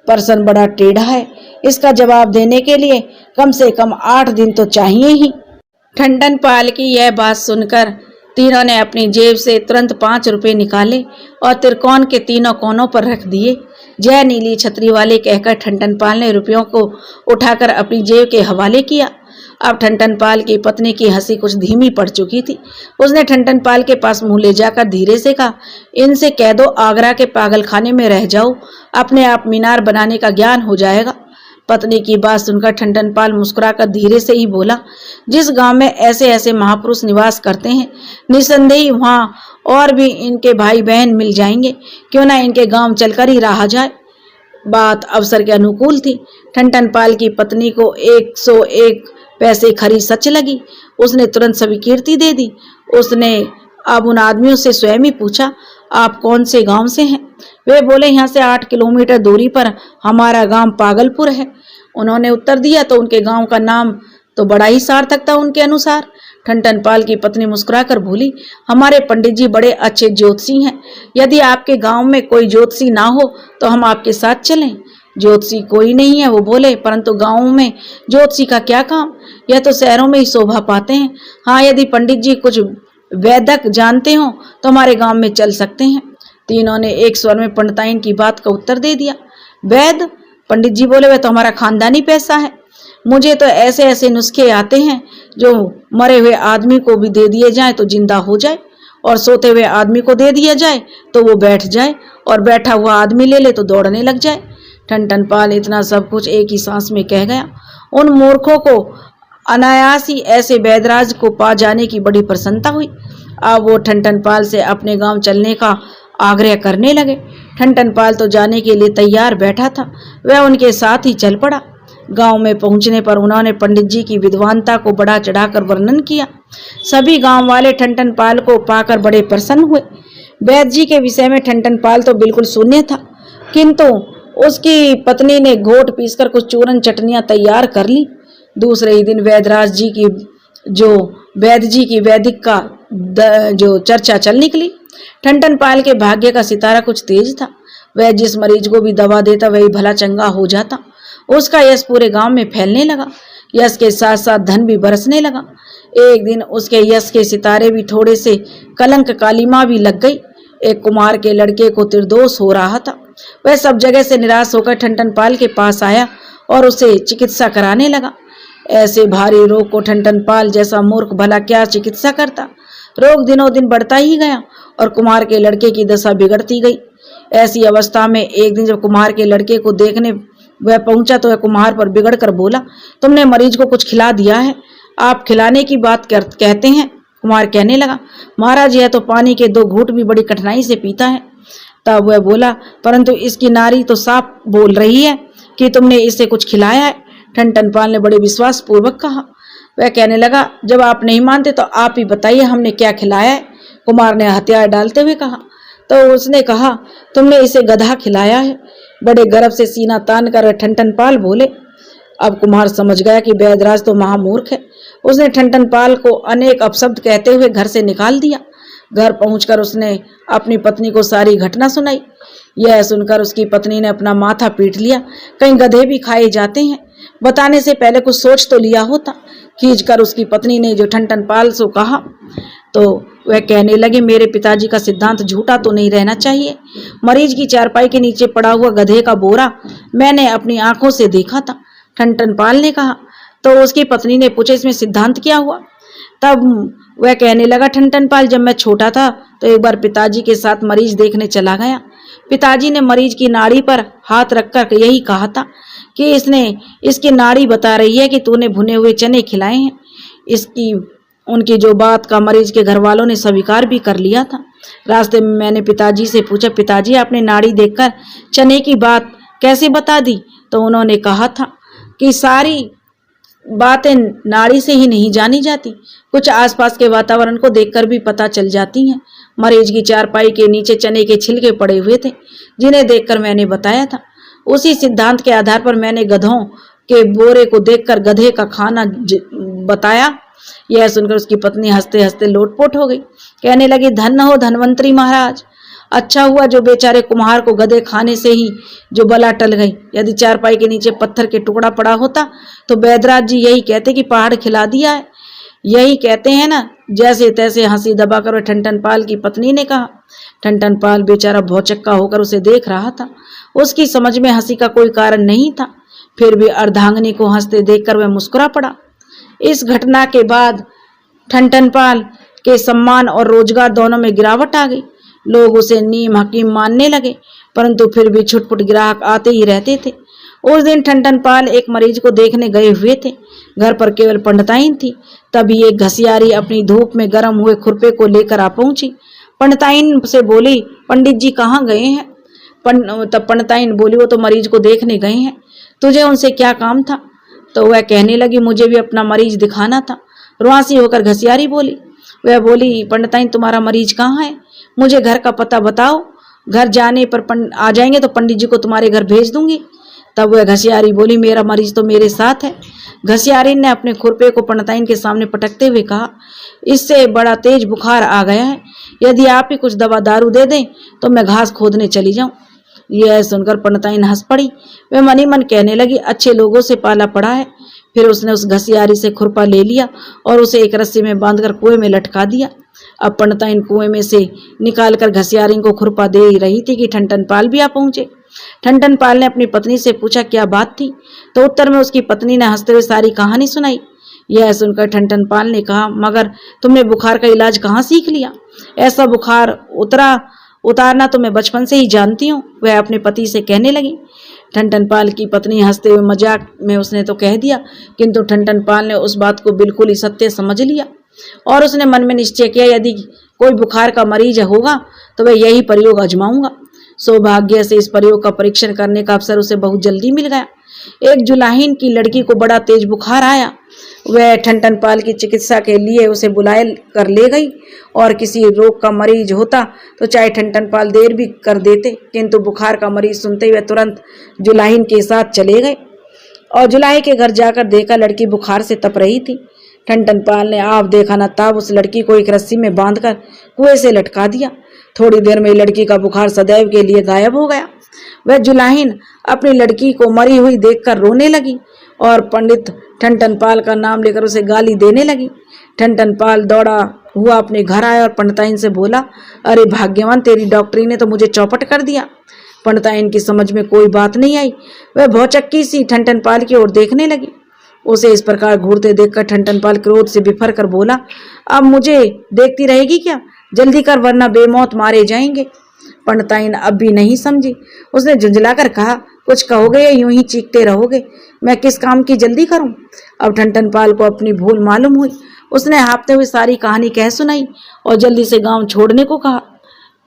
Speaker 2: प्रश्न बड़ा टेढ़ा है, इसका जवाब देने के लिए कम से कम 8 दिन तो चाहिए ही। ठनठन पाल की यह बात सुनकर तीनों ने अपनी जेब से तुरंत 5 रुपए निकाले और त्रिकोण के तीनों कोनों पर रख दिए। जय नीली छतरी वाले कहकर ठनठन पाल ने रुपयों को उठाकर अपनी जेब के हवाले किया। अब ठनठन पाल की पत्नी की हंसी कुछ धीमी पड़ चुकी थी। उसने ठनठन पाल के पास मुंह ले जाकर धीरे से कहा, इनसे कह दो आगरा के पागलखाने में रह जाओ, अपने आप मीनार बनाने का ज्ञान हो जाएगा। पत्नी की बात सुनकर ठनठन पाल मुस्कुराकर धीरे से ही बोला, जिस गांव में ऐसे ऐसे महापुरुष निवास करते हैं, निसंदेही वहां और भी इनके भाई बहन मिल जाएंगे, क्यों ना इनके गांव चलकर ही रहा जाए। बात अवसर के अनुकूल थी। ठनठन पाल की पत्नी को 101 पैसे खरी सच लगी। उसने तुरंत स्वीकृति दे दी। उसने अब उन आदमियों से स्वयं ही पूछा, आप कौन से गांव से हैं? वे बोले, यहाँ से 8 किलोमीटर दूरी पर हमारा गांव पागलपुर है। उन्होंने उत्तर दिया तो उनके गांव का नाम तो बड़ा ही सार्थक था उनके अनुसार। ठनठन पाल की पत्नी मुस्कुराकर बोली, हमारे पंडित जी बड़े अच्छे ज्योतिषी हैं, यदि आपके गांव में कोई ज्योतिषी ना हो तो हम आपके साथ चलें। ज्योतिषी कोई नहीं है, वो बोले, परंतु गांवों में ज्योतिषी का क्या काम, यह तो शहरों में ही शोभा पाते हैं। हाँ, यदि पंडित जी कुछ वैदक जानते हो तो हमारे गांव में चल सकते हैं। तीनों ने एक स्वर में पंडिताइन की बात का उत्तर दे दिया। वैद? पंडित जी बोले, वह तो हमारा खानदानी पैसा है। मुझे तो ऐसे ऐसे नुस्खे आते हैं जो मरे हुए आदमी को भी दे दिए जाए तो जिंदा हो जाए, और सोते हुए आदमी को दे दिया जाए तो वो बैठ जाए, और बैठा हुआ आदमी ले ले तो दौड़ने लग जाए। ठनठन पाल इतना सब कुछ एक ही सांस में कह गया। उन मूर्खों को अनायास ही ऐसे वैदराज को पा जाने की बड़ी प्रसन्नता हुई। अब वो ठनठन पाल से अपने गांव चलने का आग्रह करने लगे। ठनठन पाल तो जाने के लिए तैयार बैठा था, वह उनके साथ ही चल पड़ा। गांव में पहुंचने पर उन्होंने पंडित जी की विद्वानता को बढ़ा चढ़ाकर वर्णन किया। सभी गांव वाले ठनठन पाल को पाकर बड़े प्रसन्न हुए। वैद्य जी के विषय में ठनठन पाल तो बिल्कुल शून्य था, किंतु उसकी पत्नी ने घोट पीसकर कुछ चूरन चटनियां तैयार कर ली। दूसरे ही दिन वैद्यराज जी की वैद्य जी की वैदिक का जो चर्चा चल निकली। ठनठन पाल के भाग्य का सितारा कुछ तेज था। वह जिस मरीज को भी दवा देता वही भला चंगा हो जाता। उसका यश पूरे गांव में फैलने लगा। यश के साथ साथ धन भी बरसने लगा। एक दिन उसके यश के सितारे भी थोड़े से कलंक कालिमा भी लग गई। एक कुमार के लड़के को निर्दोष हो रहा था। वह सब जगह से निराश होकर ठनठन पाल के पास आया और उसे चिकित्सा कराने लगा। ऐसे भारी रोग को ठनठन पाल जैसा मूर्ख भला क्या चिकित्सा करता। रोग दिनों दिन बढ़ता ही गया और कुमार के लड़के की दशा बिगड़ती गई। ऐसी अवस्था में एक दिन जब कुमार के लड़के को देखने वह पहुंचा तो वह कुमार पर बिगड़ कर बोला, तुमने मरीज को कुछ खिला दिया है, आप खिलाने की बात कहते हैं। कुमार कहने लगा, महाराज यह तो पानी के 2 घूंट भी बड़ी कठिनाई से पीता है। तब वह बोला, परंतु इसकी नारी तो साफ बोल रही है कि तुमने इसे कुछ खिलाया है। ठनठन पाल ने बड़े विश्वास पूर्वक कहा। वह कहने लगा, जब आप नहीं मानते तो आप ही बताइए हमने क्या खिलाया है। कुमार ने हथियार डालते हुए कहा। तो उसने कहा, तुमने इसे गधा खिलाया है। बड़े गर्व से सीना तान कर ठनठन पाल बोले। अब कुमार समझ गया कि वैद्यराज तो महामूर्ख है। उसने ठनठन पाल को अनेक अपशब्द कहते हुए घर से निकाल दिया। घर पहुंचकर उसने अपनी पत्नी को सारी घटना सुनाई। यह सुनकर उसकी पत्नी ने अपना माथा पीट लिया। कहीं गधे भी खाए जाते हैं, बताने से पहले कुछ सोच तो लिया होता। खींचकर उसकी पत्नी ने जो ठनठन पाल से कहा, तो वह कहने लगे, मेरे पिताजी का सिद्धांत झूठा तो नहीं रहना चाहिए। मरीज की चारपाई के नीचे पड़ा हुआ गधे का बोरा मैंने अपनी आंखों से देखा था, ठनठनपाल ने कहा। तो उसकी पत्नी ने पूछा, इसमें सिद्धांत क्या हुआ? तब वह कहने लगा, ठनठनपाल, जब मैं छोटा था तो एक बार पिताजी के साथ मरीज देखने चला गया। पिताजी ने मरीज की नाड़ी पर हाथ रखकर यही कहा था कि इसकी नाड़ी बता रही है कि तूने भुने हुए चने खिलाए हैं। उनकी जो बात का मरीज के घर वालों ने स्वीकार भी कर लिया था। रास्ते में मैंने पिताजी से पूछा, पिताजी आपने नाड़ी देखकर चने की बात कैसे बता दी? तो उन्होंने कहा था कि सारी बातें नाड़ी से ही नहीं जानी जाती, कुछ आसपास के वातावरण को देखकर भी पता चल जाती हैं। मरीज की चारपाई के नीचे चने के छिलके पड़े हुए थे, जिन्हें देखकर मैंने बताया था। उसी सिद्धांत के आधार पर मैंने गधों के बोरे को देखकर गधे का खाना बताया। यह सुनकर उसकी पत्नी हंसते हंसते लोटपोट हो गई, कहने लगी, धन्य हो धनवंतरी महाराज, अच्छा हुआ जो बेचारे कुम्हार को गधे खाने से ही जो बला टल गई। यदि चारपाई के नीचे पत्थर के टुकड़ा पड़ा होता तो बैदराज जी यही कहते कि पहाड़ खिला दिया है। यही कहते हैं ना। जैसे तैसे हंसी दबाकर वह ठनठनपाल की पत्नी ने कहा। ठनठनपाल बेचारा भौचक्का होकर उसे देख रहा था। उसकी समझ में हंसी का कोई कारण नहीं था, फिर भी अर्धांगिनी को हंसते देखकर वह मुस्कुरा पड़ा। इस घटना के बाद ठनठनपाल के सम्मान और रोजगार दोनों में गिरावट आ गई। लोग उसे नीम हकीम मानने लगे, परंतु फिर भी छुटपुट ग्राहक आते ही रहते थे। उस दिन ठनठनपाल एक मरीज को देखने गए हुए थे। घर पर केवल पंडिताइन थी। तभी एक घसियारी अपनी धूप में गर्म हुए खुरपे को लेकर आ पहुंची। पंडिताइन से बोली, पंडित जी कहाँ गए हैं? तब पंडिताइन बोली, वो तो मरीज को देखने गए हैं, तुझे उनसे क्या काम था? तो वह कहने लगी, मुझे भी अपना मरीज दिखाना था। रुआसी होकर घसियारी बोली। वह बोली, पंडिताइन तुम्हारा मरीज कहाँ है? मुझे घर का पता बताओ, घर जाने पर आ जाएंगे तो पंडित जी को तुम्हारे घर भेज दूंगी। तब वह घसियारी बोली, मेरा मरीज तो मेरे साथ है। घसियारी ने अपने खुरपे को पंडिताइन के सामने पटकते हुए कहा, इससे बड़ा तेज बुखार आ गया है, यदि आप ही कुछ दवा दारू दे दें तो मैं घास खोदने चली जाऊं। यह सुनकर पंडिताइन हंस पड़ी। वह मनी मन कहने लगी, अच्छे लोगों से पाला पड़ा है। फिर उसने उस घसियारी से खुरपा ले लिया और उसे एक रस्सी में बांधकर कुएं में लटका दिया। अब पंडिताइन कुएं में से निकालकर घसियारी को खुरपा दे रही थी कि ठनठनपाल भी आ पहुंचे। ठनठनपाल ने अपनी पत्नी से पूछा, क्या बात थी? तो उत्तर में उसकी पत्नी ने हंसते हुए सारी कहानी सुनाई। यह सुनकर ठनठनपाल ने कहा, मगर तुमने बुखार का इलाज कहाँ सीख लिया? ऐसा बुखार उतारना तो मैं बचपन से ही जानती हूँ, वह अपने पति से कहने लगी। ठनठनपाल की पत्नी हंसते हुए मजाक में उसने तो कह दिया, किंतु ठनठनपाल ने उस बात को बिल्कुल ही सत्य समझ लिया और उसने मन में निश्चय किया, यदि कोई बुखार का मरीज होगा तो वह यही प्रयोग आजमाऊंगा। सौभाग्य से इस प्रयोग का परीक्षण करने का अवसर उसे बहुत जल्दी मिल गया। एक जुलाहिन की लड़की को बड़ा तेज बुखार आया। वह ठनठनपाल की चिकित्सा के लिए उसे बुलाए कर ले गई, और किसी रोग का मरीज होता तो चाहे ठनठनपाल देर भी कर देते, किंतु बुखार का मरीज सुनते ही वह तुरंत जुलाहिन के साथ चले गए और जुलाही के घर जाकर देखा लड़की बुखार से तप रही थी। ठनठनपाल ने आप देखा न ताब उस लड़की को एक रस्सी में बांधकर कुएं से लटका दिया। थोड़ी देर में लड़की का बुखार सदैव के लिए गायब हो गया। वह जुलाहिन अपनी लड़की को मरी हुई देखकर रोने लगी और पंडित ठनठनपाल का नाम लेकर उसे गाली देने लगी। ठनठनपाल दौड़ा हुआ अपने घर आया और पंडिताइन से बोला, अरे भाग्यवान, तेरी डॉक्टरी ने तो मुझे चौपट कर दिया। पंडिताइन की समझ में कोई बात नहीं आई। वह भौचक्की सी ठनठनपाल की ओर देखने लगी। उसे इस प्रकार घूरते देखकर ठनठनपाल क्रोध से बिफर कर बोला, अब मुझे देखती रहेगी क्या? जल्दी कर, वरना बेमौत मारे जाएंगे। पंडिताइन अब भी नहीं समझी। उसने झुंझलाकर कहा, कुछ कहोगे या यूं ही चीखते रहोगे? मैं किस काम की जल्दी करूं? अब ठनठनपाल को अपनी भूल मालूम हुई। उसने हाँफते हुए सारी कहानी कह सुनाई और जल्दी से गांव छोड़ने को कहा।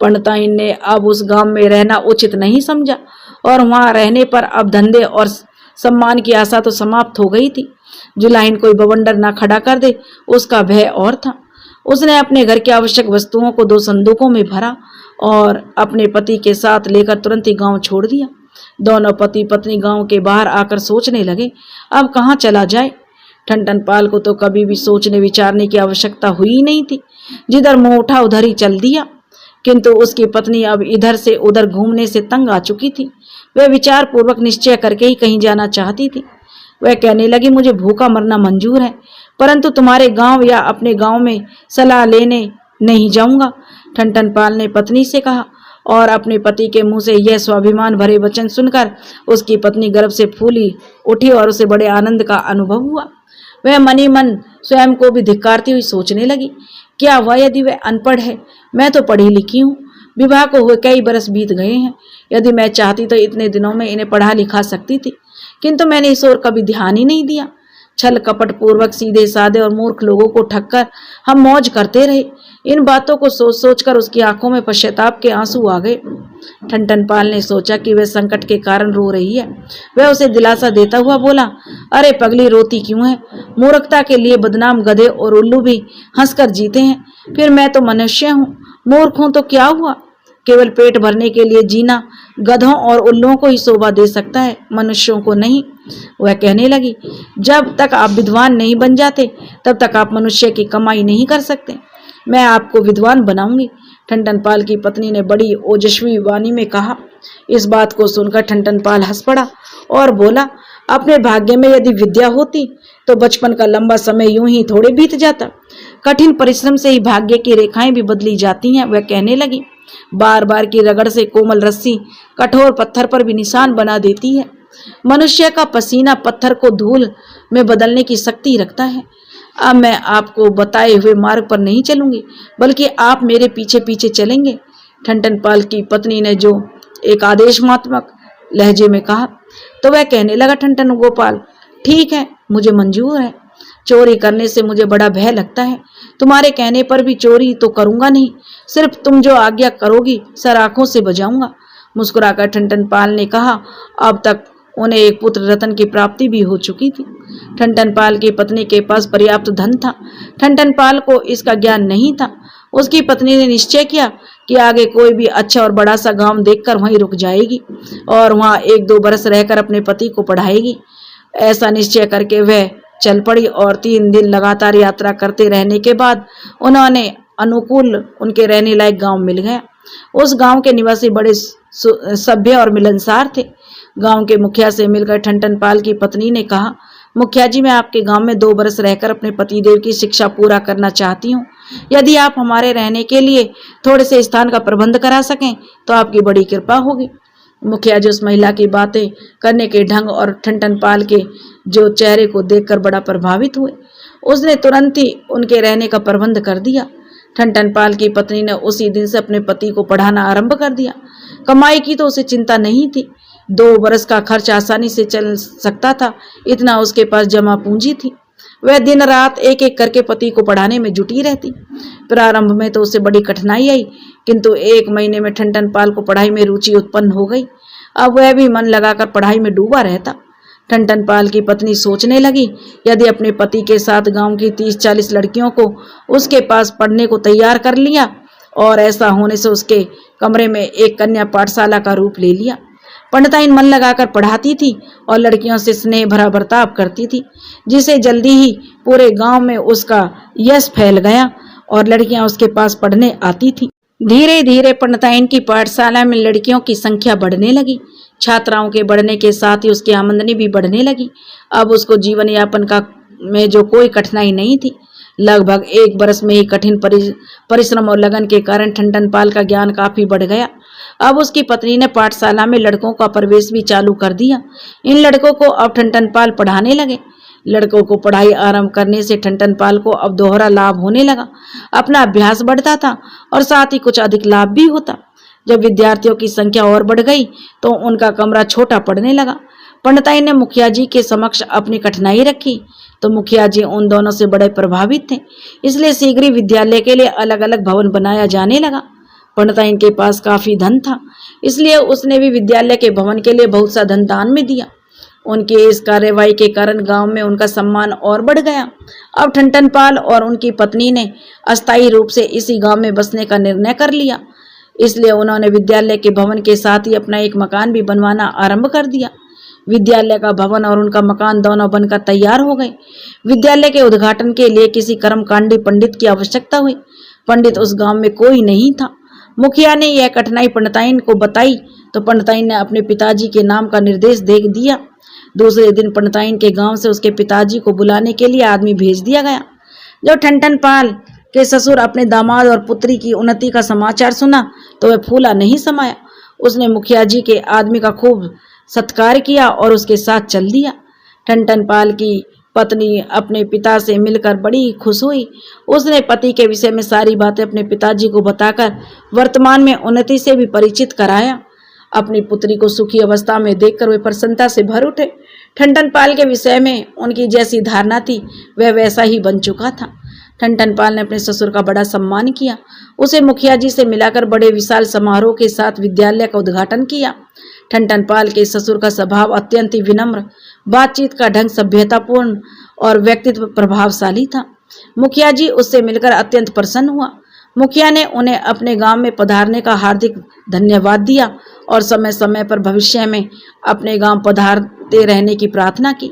Speaker 2: पंडिताइन ने अब उस गांव में रहना उचित नहीं समझा और वहां रहने पर अब धंधे और सम्मान की आशा तो समाप्त हो गई थी। जुलाहिन कोई बवंडर ना खड़ा कर दे, उसका भय और था। उसने अपने घर की आवश्यक वस्तुओं को 2 संदूकों में भरा और अपने पति के साथ लेकर तुरंत ही गांव छोड़ दिया। दोनों पति पत्नी गांव के बाहर आकर सोचने लगे, अब कहाँ चला जाए। ठनठनपाल को तो कभी भी सोचने विचारने की आवश्यकता हुई नहीं थी। जिधर मुंह उठा उधर ही चल दिया। किंतु उसकी पत्नी अब इधर से उधर घूमने से तंग आ चुकी थी। वह विचार पूर्वक निश्चय करके ही कहीं जाना चाहती थी। वह कहने लगी, मुझे भूखा मरना मंजूर है, परंतु तुम्हारे गांव या अपने गांव में सलाह लेने नहीं जाऊंगा। ठनठनपाल ने पत्नी से कहा, और अपने पति के मुंह से यह स्वाभिमान भरे वचन सुनकर उसकी पत्नी गर्व से फूली उठी और उसे बड़े आनंद का अनुभव हुआ। वह मनी मन स्वयं को भी धिक्कारती हुई सोचने लगी, क्या वह यदि वह अनपढ़ है, मैं तो पढ़ी लिखी हूँ, विवाह को हुए कई बरस बीत गए हैं, यदि मैं चाहती तो इतने दिनों में इन्हें पढ़ा लिखा सकती थी, किंतु मैंने इस ओर कभी ध्यान ही नहीं दिया। छल कपट पूर्वक सीधे साधे और मूर्ख लोगों को ठगकर हम मौज करते रहे। इन बातों को सोच सोचकर उसकी आंखों में पश्चाताप के आंसू आ गए। ठनठनपाल ने सोचा कि वह संकट के कारण रो रही है। वह उसे दिलासा देता हुआ बोला, अरे पगली, रोती क्यों है? मूर्खता के लिए बदनाम गधे और उल्लू भी हंसकर जीते हैं, फिर मैं तो मनुष्य हूँ, मूर्ख हूँ तो क्या हुआ? केवल पेट भरने के लिए जीना गधों और उल्लुओं को ही शोभा दे सकता है, मनुष्यों को नहीं। वह कहने लगी, जब तक आप विद्वान नहीं बन जाते तब तक आप मनुष्य की कमाई नहीं कर सकते। मैं आपको विद्वान बनाऊंगी। ठनठनपाल की पत्नी ने बड़ी ओजस्वी वाणी में कहा। इस बात को सुनकर ठनठनपाल हंस पड़ा और बोला, अपने भाग्य में यदि विद्या होती तो बचपन का लंबा समय यूं ही थोड़े बीत जाता। कठिन परिश्रम से ही भाग्य की रेखाएं भी बदली जाती हैं। वह कहने लगी, बार बार की रगड़ से कोमल रस्सी कठोर पत्थर पर भी निशान बना देती है। मनुष्य का पसीना पत्थर को धूल में बदलने की शक्ति रखता है। अब मैं आपको बताए हुए मार्ग पर नहीं चलूंगी, बल्कि आप मेरे पीछे पीछे चलेंगे। ठनठनपाल की पत्नी ने जो एक आदेशात्मक लहजे में कहा तो वह कहने लगा, ठनठन गोपाल, ठीक है, मुझे मंजूर है। चोरी करने से मुझे बड़ा भय लगता है। तुम्हारे कहने पर भी चोरी तो करूंगा नहीं, सिर्फ तुम जो आज्ञा करोगी सर आंखों से बजाऊंगा। मुस्कुराकर ठनठनपाल ने कहा, अब तक उन्हें एक पुत्र रतन की प्राप्ति भी हो चुकी थी। ठनठनपाल की पत्नी के पास पर्याप्त धन था। ठनठनपाल को इसका ज्ञान नहीं था। उसकी पत्नी ने निश्चय किया कि आगे कोई भी अच्छा और बड़ा सा गांव देखकर वहीं रुक जाएगी और वहां 1-2 बरस रहकर अपने पति को पढ़ाएगी। ऐसा निश्चय करके वह चल पड़ी और 3 दिन लगातार यात्रा करते रहने के बाद उन्होंने अनुकूल उनके रहने लायक गांव मिल गया। उस गांव के निवासी बड़े सभ्य और मिलनसार थे। गांव के मुखिया से मिलकर ठनठनपाल की पत्नी ने कहा, मुखिया जी, मैं आपके गांव में 2 बरस रहकर अपने पतिदेव की शिक्षा पूरा करना चाहती हूँ। यदि आप हमारे रहने के लिए थोड़े से स्थान का प्रबंध करा सकें तो आपकी बड़ी कृपा होगी। मुखिया जी उस महिला की बातें करने के ढंग और ठनठनपाल के जो चेहरे को देखकर बड़ा प्रभावित हुए। उसने तुरंत ही उनके रहने का प्रबंध कर दिया। ठनठनपाल की पत्नी ने उसी दिन से अपने पति को पढ़ाना आरंभ कर दिया। कमाई की तो उसे चिंता नहीं थी। 2 बरस का खर्च आसानी से चल सकता था, इतना उसके पास जमा पूंजी थी। वह दिन रात एक एक करके पति को पढ़ाने में जुटी रहती। प्रारंभ में तो उसे बड़ी कठिनाई आई, किंतु 1 महीने में ठनठनपाल को पढ़ाई में रुचि उत्पन्न हो गई। अब वह भी मन लगाकर पढ़ाई में डूबा रहता। ठनठनपाल की पत्नी सोचने लगी, यदि अपने पति के साथ गांव की 30-40 लड़कियों को उसके पास पढ़ने को तैयार कर लिया और ऐसा होने से उसके कमरे में एक कन्या पाठशाला का रूप ले लिया। पंडिताइन मन लगाकर पढ़ाती थी और लड़कियों से स्नेह भरा बर्ताव करती थी, जिसे जल्दी ही पूरे गांव में उसका यश फैल गया और लड़कियां उसके पास पढ़ने आती थी। धीरे धीरे पंडिताइन की पाठशाला में लड़कियों की संख्या बढ़ने लगी। छात्राओं के बढ़ने के साथ ही उसकी आमदनी भी बढ़ने लगी। अब उसको जीवन यापन का में जो कोई कठिनाई नहीं थी। लगभग 1 बरस में ही कठिन परिश्रम और लगन के कारण ठनठनपाल का ज्ञान काफी बढ़ गया। अब उसकी पत्नी ने पाठशाला में लड़कों का प्रवेश भी चालू कर दिया। इन लड़कों को अब ठनठनपाल पढ़ाने लगे। लड़कों को पढ़ाई आरंभ करने से ठनठनपाल को अब दोहरा लाभ होने लगा। अपना अभ्यास बढ़ता था और साथ ही कुछ अधिक लाभ भी होता। जब विद्यार्थियों की संख्या और बढ़ गई तो उनका कमरा छोटा पड़ने लगा। पंडिताई ने मुखिया जी के समक्ष अपनी कठिनाई रखी तो मुखिया जी उन दोनों से बड़े प्रभावित थे। इसलिए शीघ्र ही विद्यालय के लिए अलग अलग भवन बनाया जाने लगा। पंडिताइन के पास काफी धन था, इसलिए उसने भी विद्यालय के भवन के लिए बहुत सा धन दान में दिया। उनकी इस कार्यवाही के कारण गांव में उनका सम्मान और बढ़ गया। अब ठनठनपाल और उनकी पत्नी ने अस्थायी रूप से इसी गांव में बसने का निर्णय कर लिया। इसलिए उन्होंने विद्यालय के भवन के साथ ही अपना एक मकान भी बनवाना आरंभ कर दिया। विद्यालय का भवन और उनका मकान दोनों बनकर तैयार हो गए। विद्यालय के उद्घाटन के लिए किसी कर्मकांडी पंडित की आवश्यकता हुई। पंडित उस गांव में कोई नहीं था। मुखिया ने यह कठिनाई पंडिताइन को बताई तो पंडिताइन ने अपने पिताजी के नाम का निर्देश दे दिया। दूसरे दिन पंडिताइन के गांव से उसके पिताजी को बुलाने के लिए आदमी भेज दिया गया। जब ठनठन पाल के ससुर अपने दामाद और पुत्री की उन्नति का समाचार सुना तो वह फूला नहीं समाया। उसने मुखिया जी के आदमी का खूब सत्कार किया और उसके साथ चल दिया। ठनठन पाल की पत्नी अपने पिता से मिलकर बड़ी खुश हुई। उसने पति के विषय में सारी बातें अपने पिताजी को बताकर वर्तमान में उन्नति से भी परिचित कराया। अपनी पुत्री को सुखी अवस्था में देखकर वे प्रसन्नता से भर उठे। ठनठन पाल के विषय में उनकी जैसी धारणा थी वह वैसा ही बन चुका था। ठनठन पाल ने अपने ससुर का बड़ा सम्मान किया। उसे मुखिया जी से मिलाकर बड़े विशाल समारोह के साथ विद्यालय का उद्घाटन किया। ठनठन पाल के ससुर का स्वभाव अत्यंत ही विनम्र, बातचीत का ढंग सभ्यतापूर्ण और व्यक्तित्व प्रभावशाली था। मुखिया जी उससे मिलकर अत्यंत प्रसन्न हुआ। मुखिया ने उन्हें अपने गांव में पधारने का हार्दिक धन्यवाद दिया और समय समय पर भविष्य में अपने गांव पधारते रहने की प्रार्थना की।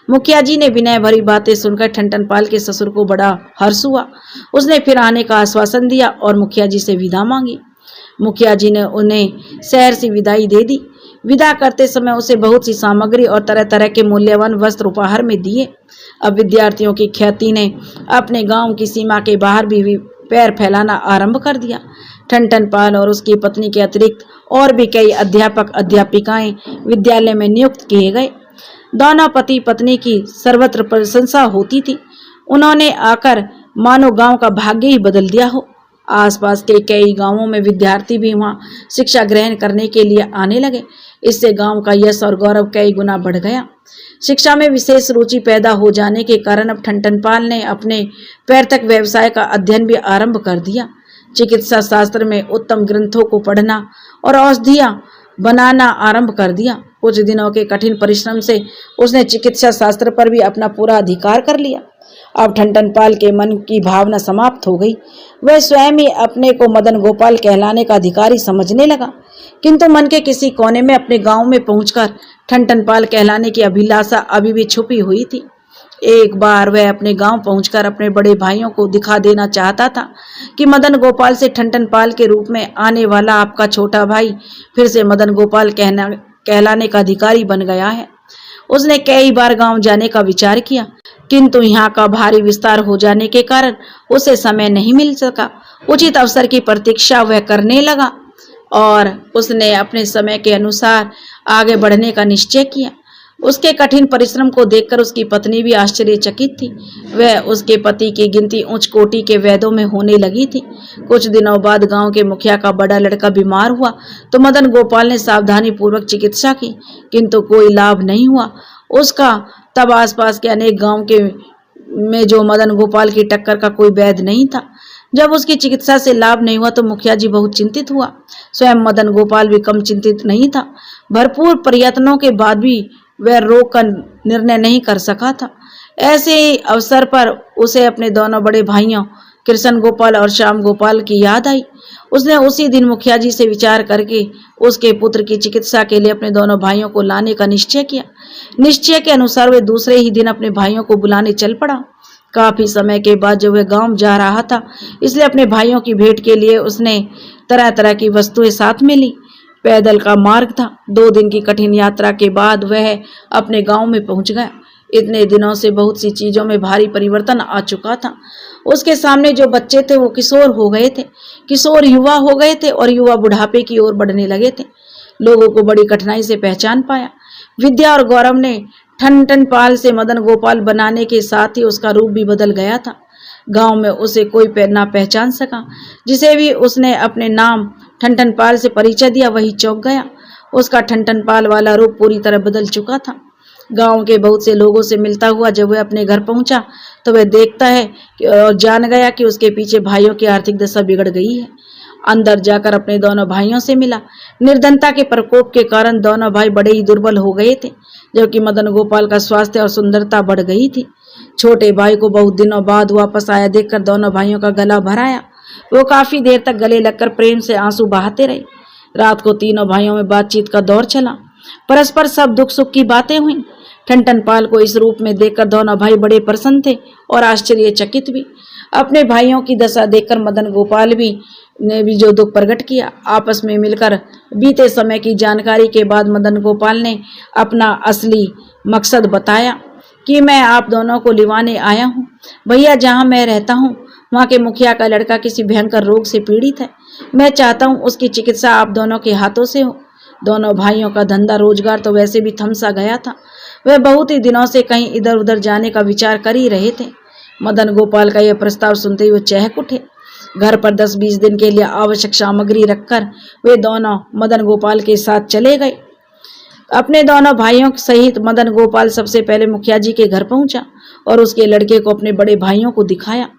Speaker 2: मुखिया जी ने विनय भरी बातें सुनकर ठनठन पाल के ससुर को बड़ा हर्ष हुआ। उसने फिर आने का आश्वासन दिया और मुखिया जी से विदा मांगी। मुखिया जी ने उन्हें शहर से विदाई दे दी। विदा करते समय उसे बहुत सी सामग्री और तरह तरह के मूल्यवान वस्त्र उपहार में दिए। अब विद्यार्थियों की ख्याति ने अपने गांव की सीमा के बाहर भी पैर फैलाना आरंभ कर दिया। ठनठन पाल और उसकी पत्नी के अतिरिक्त और भी कई अध्यापक अध्यापिकाएं विद्यालय में नियुक्त किए गए। दोनों पति पत्नी की सर्वत्र प्रशंसा होती थी। उन्होंने आकर मानो गांव का भाग्य ही बदल दिया हो। आसपास के कई गांवों में विद्यार्थी भी वहां शिक्षा ग्रहण करने के लिए आने लगे। इससे गांव का यश और गौरव कई गुना बढ़ गया। शिक्षा में विशेष रुचि पैदा हो जाने के कारण अब ठनठन पाल ने अपने पैर तक व्यवसाय का अध्ययन भी आरंभ कर दिया। चिकित्सा शास्त्र में उत्तम ग्रंथों को पढ़ना और औषधियां बनाना आरंभ कर दिया। कुछ दिनों के कठिन परिश्रम से उसने चिकित्सा शास्त्र पर भी अपना पूरा अधिकार कर लिया। अब ठनठन पाल के मन की भावना समाप्त हो गई। वह स्वयं ही अपने को मदन गोपाल कहलाने का अधिकारी समझने लगा, किंतु मन के किसी कोने में अपने गांव में पहुंचकर ठनठन पाल कहलाने की अभिलाषा अभी भी छुपी हुई थी। एक बार वह अपने गांव पहुंचकर अपने बड़े भाइयों को दिखा देना चाहता था कि मदन गोपाल से ठनठन पाल के रूप में आने वाला आपका छोटा भाई फिर से मदन गोपाल कहलाने का अधिकारी बन गया है। उसने कई बार गांव जाने का विचार किया, किंतु यहाँ का भारी विस्तार हो जाने के कारण उसे समय नहीं मिल सका। उचित अवसर की प्रतीक्षा वह करने लगा और उसने अपने समय के अनुसार आगे बढ़ने का निश्चय किया। उसके कठिन परिश्रम को देखकर उसकी पत्नी भी आश्चर्यचकित थी। वह उसके पति की गिनती उच्च कोटि के वैद्यों में होने लगी थी। कुछ दिनों बाद गांव के मुखिया का बड़ा लड़का बीमार हुआ तो मदन गोपाल ने सावधानी पूर्वक चिकित्सा की, किंतु कोई लाभ नहीं हुआ उसका। तब आसपास के अनेक गांव के में जो मदन गोपाल की टक्कर का कोई वैद्य नहीं था। जब उसकी चिकित्सा से लाभ नहीं हुआ तो मुखिया जी बहुत चिंतित हुआ। स्वयं मदन गोपाल भी कम चिंतित नहीं था। भरपूर प्रयत्नों के बाद भी वह रोग का निर्णय नहीं कर सका था। ऐसे ही अवसर पर उसे अपने दोनों बड़े भाइयों कृष्ण गोपाल और श्याम गोपाल की याद आई। उसने उसी दिन मुखिया जी से विचार करके उसके पुत्र की चिकित्सा के लिए अपने दोनों भाइयों को लाने का निश्चय किया। निश्चय के अनुसार वे दूसरे ही दिन अपने भाइयों को बुलाने चल पड़ा। काफी समय के बाद जब वह गांव जा रहा था, इसलिए अपने भाइयों की भेंट के लिए उसने तरह तरह की वस्तुएं साथ में ली। पैदल का मार्ग था। 2 दिन की कठिन यात्रा के बाद वह अपने गांव में पहुंच गया। इतने दिनों से बहुत सी चीजों में भारी परिवर्तन आ चुका था। उसके सामने जो बच्चे थे वो किशोर हो गए थे, किशोर युवा हो गए थे और युवा बुढ़ापे की ओर बढ़ने लगे थे। लोगों को बड़ी कठिनाई से पहचान पाया। विद्या और गौरव ने ठनठन पाल से मदन गोपाल बनाने के साथ ही उसका रूप भी बदल गया था। गांव में उसे कोई ना पहचान सका। जिसे भी उसने अपने नाम ठनठन पाल से परिचय दिया वही चौंक गया। उसका ठनठन पाल वाला रूप पूरी तरह बदल चुका था। गांव के बहुत से लोगों से मिलता हुआ जब वह अपने घर पहुंचा तो वह देखता है और जान गया कि उसके पीछे भाइयों की आर्थिक दशा बिगड़ गई है। अंदर जाकर अपने दोनों भाइयों से मिला। निर्धनता के प्रकोप के कारण दोनों भाई बड़े ही दुर्बल हो गए थे, जबकि मदन गोपाल का स्वास्थ्य और सुंदरता बढ़ गई थी। छोटे भाई को बहुत दिनों बाद वापस आया देखकर दोनों भाइयों का गला भर आया। वो काफी देर तक गले लगकर प्रेम से आंसू बहाते रहे। रात को तीनों भाइयों में बातचीत का दौर चला। परस्पर सब दुख सुख की बातें हुई। ठनठन पाल को इस रूप में देखकर दोनों भाई बड़े प्रसन्न थे और आश्चर्यचकित भी। अपने भाइयों की दशा देखकर मदन गोपाल ने भी जो दुख प्रकट किया। आपस में मिलकर बीते समय की जानकारी के बाद मदन गोपाल ने अपना असली मकसद बताया कि मैं आप दोनों को लिवाने आया हूँ। भैया, जहाँ मैं रहता हूँ वहाँ के मुखिया का लड़का किसी भयंकर रोग से पीड़ित है। मैं चाहता हूँ उसकी चिकित्सा आप दोनों के हाथों से हो। दोनों भाइयों का धंधा रोजगार तो वैसे भी थम सा गया था। वे बहुत ही दिनों से कहीं इधर उधर जाने का विचार कर ही रहे थे। मदन गोपाल का यह प्रस्ताव सुनते ही वो चहक उठे। घर पर 10-20 दिन के लिए आवश्यक सामग्री रखकर वे दोनों मदन गोपाल के साथ चले गए। अपने दोनों भाइयों सहित मदन गोपाल सबसे पहले मुखिया जी के घर पहुंचा और उसके लड़के को अपने बड़े भाइयों को दिखाया।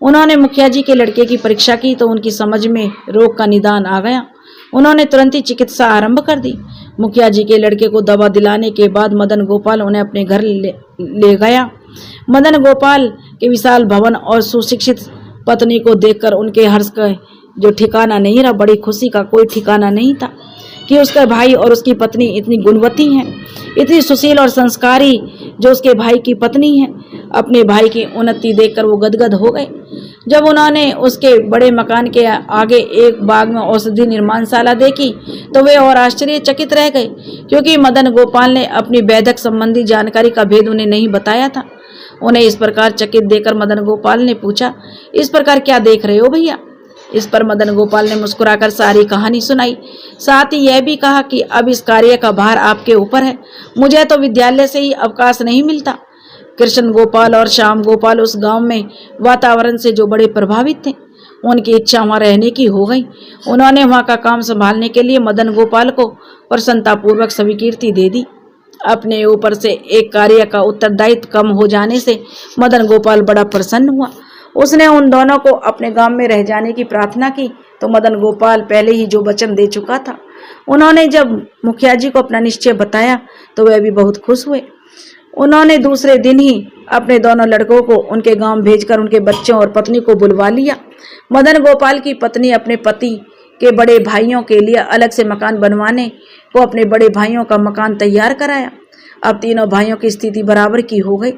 Speaker 2: उन्होंने मुखिया जी के लड़के की परीक्षा की तो उनकी समझ में रोग का निदान आ गया। उन्होंने तुरंत ही चिकित्सा आरंभ कर दी। मुखिया जी के लड़के को दवा दिलाने के बाद मदन गोपाल उन्हें अपने घर ले गया। मदन गोपाल के विशाल भवन और सुशिक्षित पत्नी को देखकर उनके हर्ष का जो ठिकाना नहीं रहा, बड़ी खुशी का कोई ठिकाना नहीं था कि उसका भाई और उसकी पत्नी इतनी गुणवती हैं, इतनी सुशील और संस्कारी जो उसके भाई की पत्नी है। अपने भाई की उन्नति देखकर वो गदगद हो गए। जब उन्होंने उसके बड़े मकान के आगे एक बाग में औषधि निर्माणशाला देखी तो वे और आश्चर्यचकित रह गए, क्योंकि मदन गोपाल ने अपनी वैद्यक संबंधी जानकारी का भेद उन्हें नहीं बताया था। उन्हें इस प्रकार चकित देखकर मदन गोपाल ने पूछा, इस प्रकार क्या देख रहे हो भैया? इस पर मदन गोपाल ने मुस्कुराकर सारी कहानी सुनाई। साथ ही यह भी कहा कि अब इस कार्य का भार आपके ऊपर है। मुझे तो विद्यालय से ही अवकाश नहीं मिलता। कृष्ण गोपाल और श्याम गोपाल उस गांव में वातावरण से जो बड़े प्रभावित थे, उनकी इच्छा वहां रहने की हो गई। उन्होंने वहां का काम संभालने के लिए मदन गोपाल को प्रसन्नतापूर्वक स्वीकृति दे दी। अपने ऊपर से एक कार्य का उत्तरदायित्व कम हो जाने से मदन गोपाल बड़ा प्रसन्न हुआ। उसने उन दोनों को अपने गांव में रह जाने की प्रार्थना की तो मदन गोपाल पहले ही जो वचन दे चुका था। उन्होंने जब मुखिया जी को अपना निश्चय बताया तो वे भी बहुत खुश हुए। उन्होंने दूसरे दिन ही अपने दोनों लड़कों को उनके गांव भेजकर उनके बच्चों और पत्नी को बुलवा लिया। मदन गोपाल की पत्नी अपने पति के बड़े भाइयों के लिए अलग से मकान बनवाने को अपने बड़े भाइयों का मकान तैयार कराया। अब तीनों भाइयों की स्थिति बराबर की हो गई।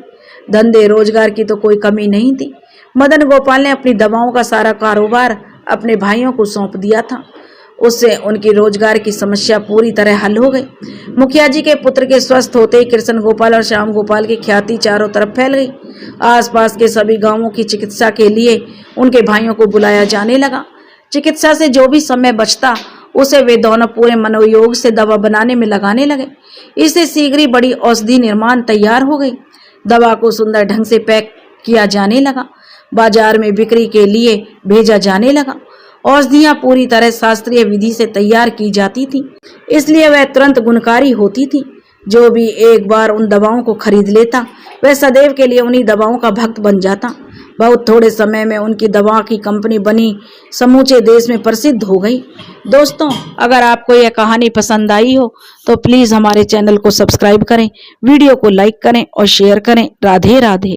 Speaker 2: धंधे रोजगार की तो कोई कमी नहीं थी। मदन गोपाल ने अपनी दवाओं का सारा कारोबार अपने भाइयों को सौंप दिया था। उससे उनकी रोजगार की समस्या पूरी तरह हल हो गई। मुखिया जी के पुत्र के स्वस्थ होते ही कृष्ण गोपाल और श्याम गोपाल की ख्याति चारों तरफ फैल गई। आसपास के सभी गांवों की चिकित्सा के लिए उनके भाइयों को बुलाया जाने लगा। चिकित्सा से जो भी समय बचता उसे वे दोनों पूरे मनोयोग से दवा बनाने में लगाने लगे। इससे शीघ्र ही बड़ी औषधि निर्माण तैयार हो गई। दवा को सुंदर ढंग से पैक किया जाने लगा, बाजार में बिक्री के लिए भेजा जाने लगा। औषधियां पूरी तरह शास्त्रीय विधि से तैयार की जाती थी, इसलिए वह तुरंत गुणकारी होती थी। जो भी एक बार उन दवाओं को खरीद लेता वह सदैव के लिए उन्हीं दवाओं का भक्त बन जाता। बहुत थोड़े समय में उनकी दवा की कंपनी बनी समूचे देश में प्रसिद्ध हो गई। दोस्तों, अगर आपको यह कहानी पसंद आई हो तो प्लीज हमारे चैनल को सब्सक्राइब करें, वीडियो को लाइक करें और शेयर करें। राधे राधे।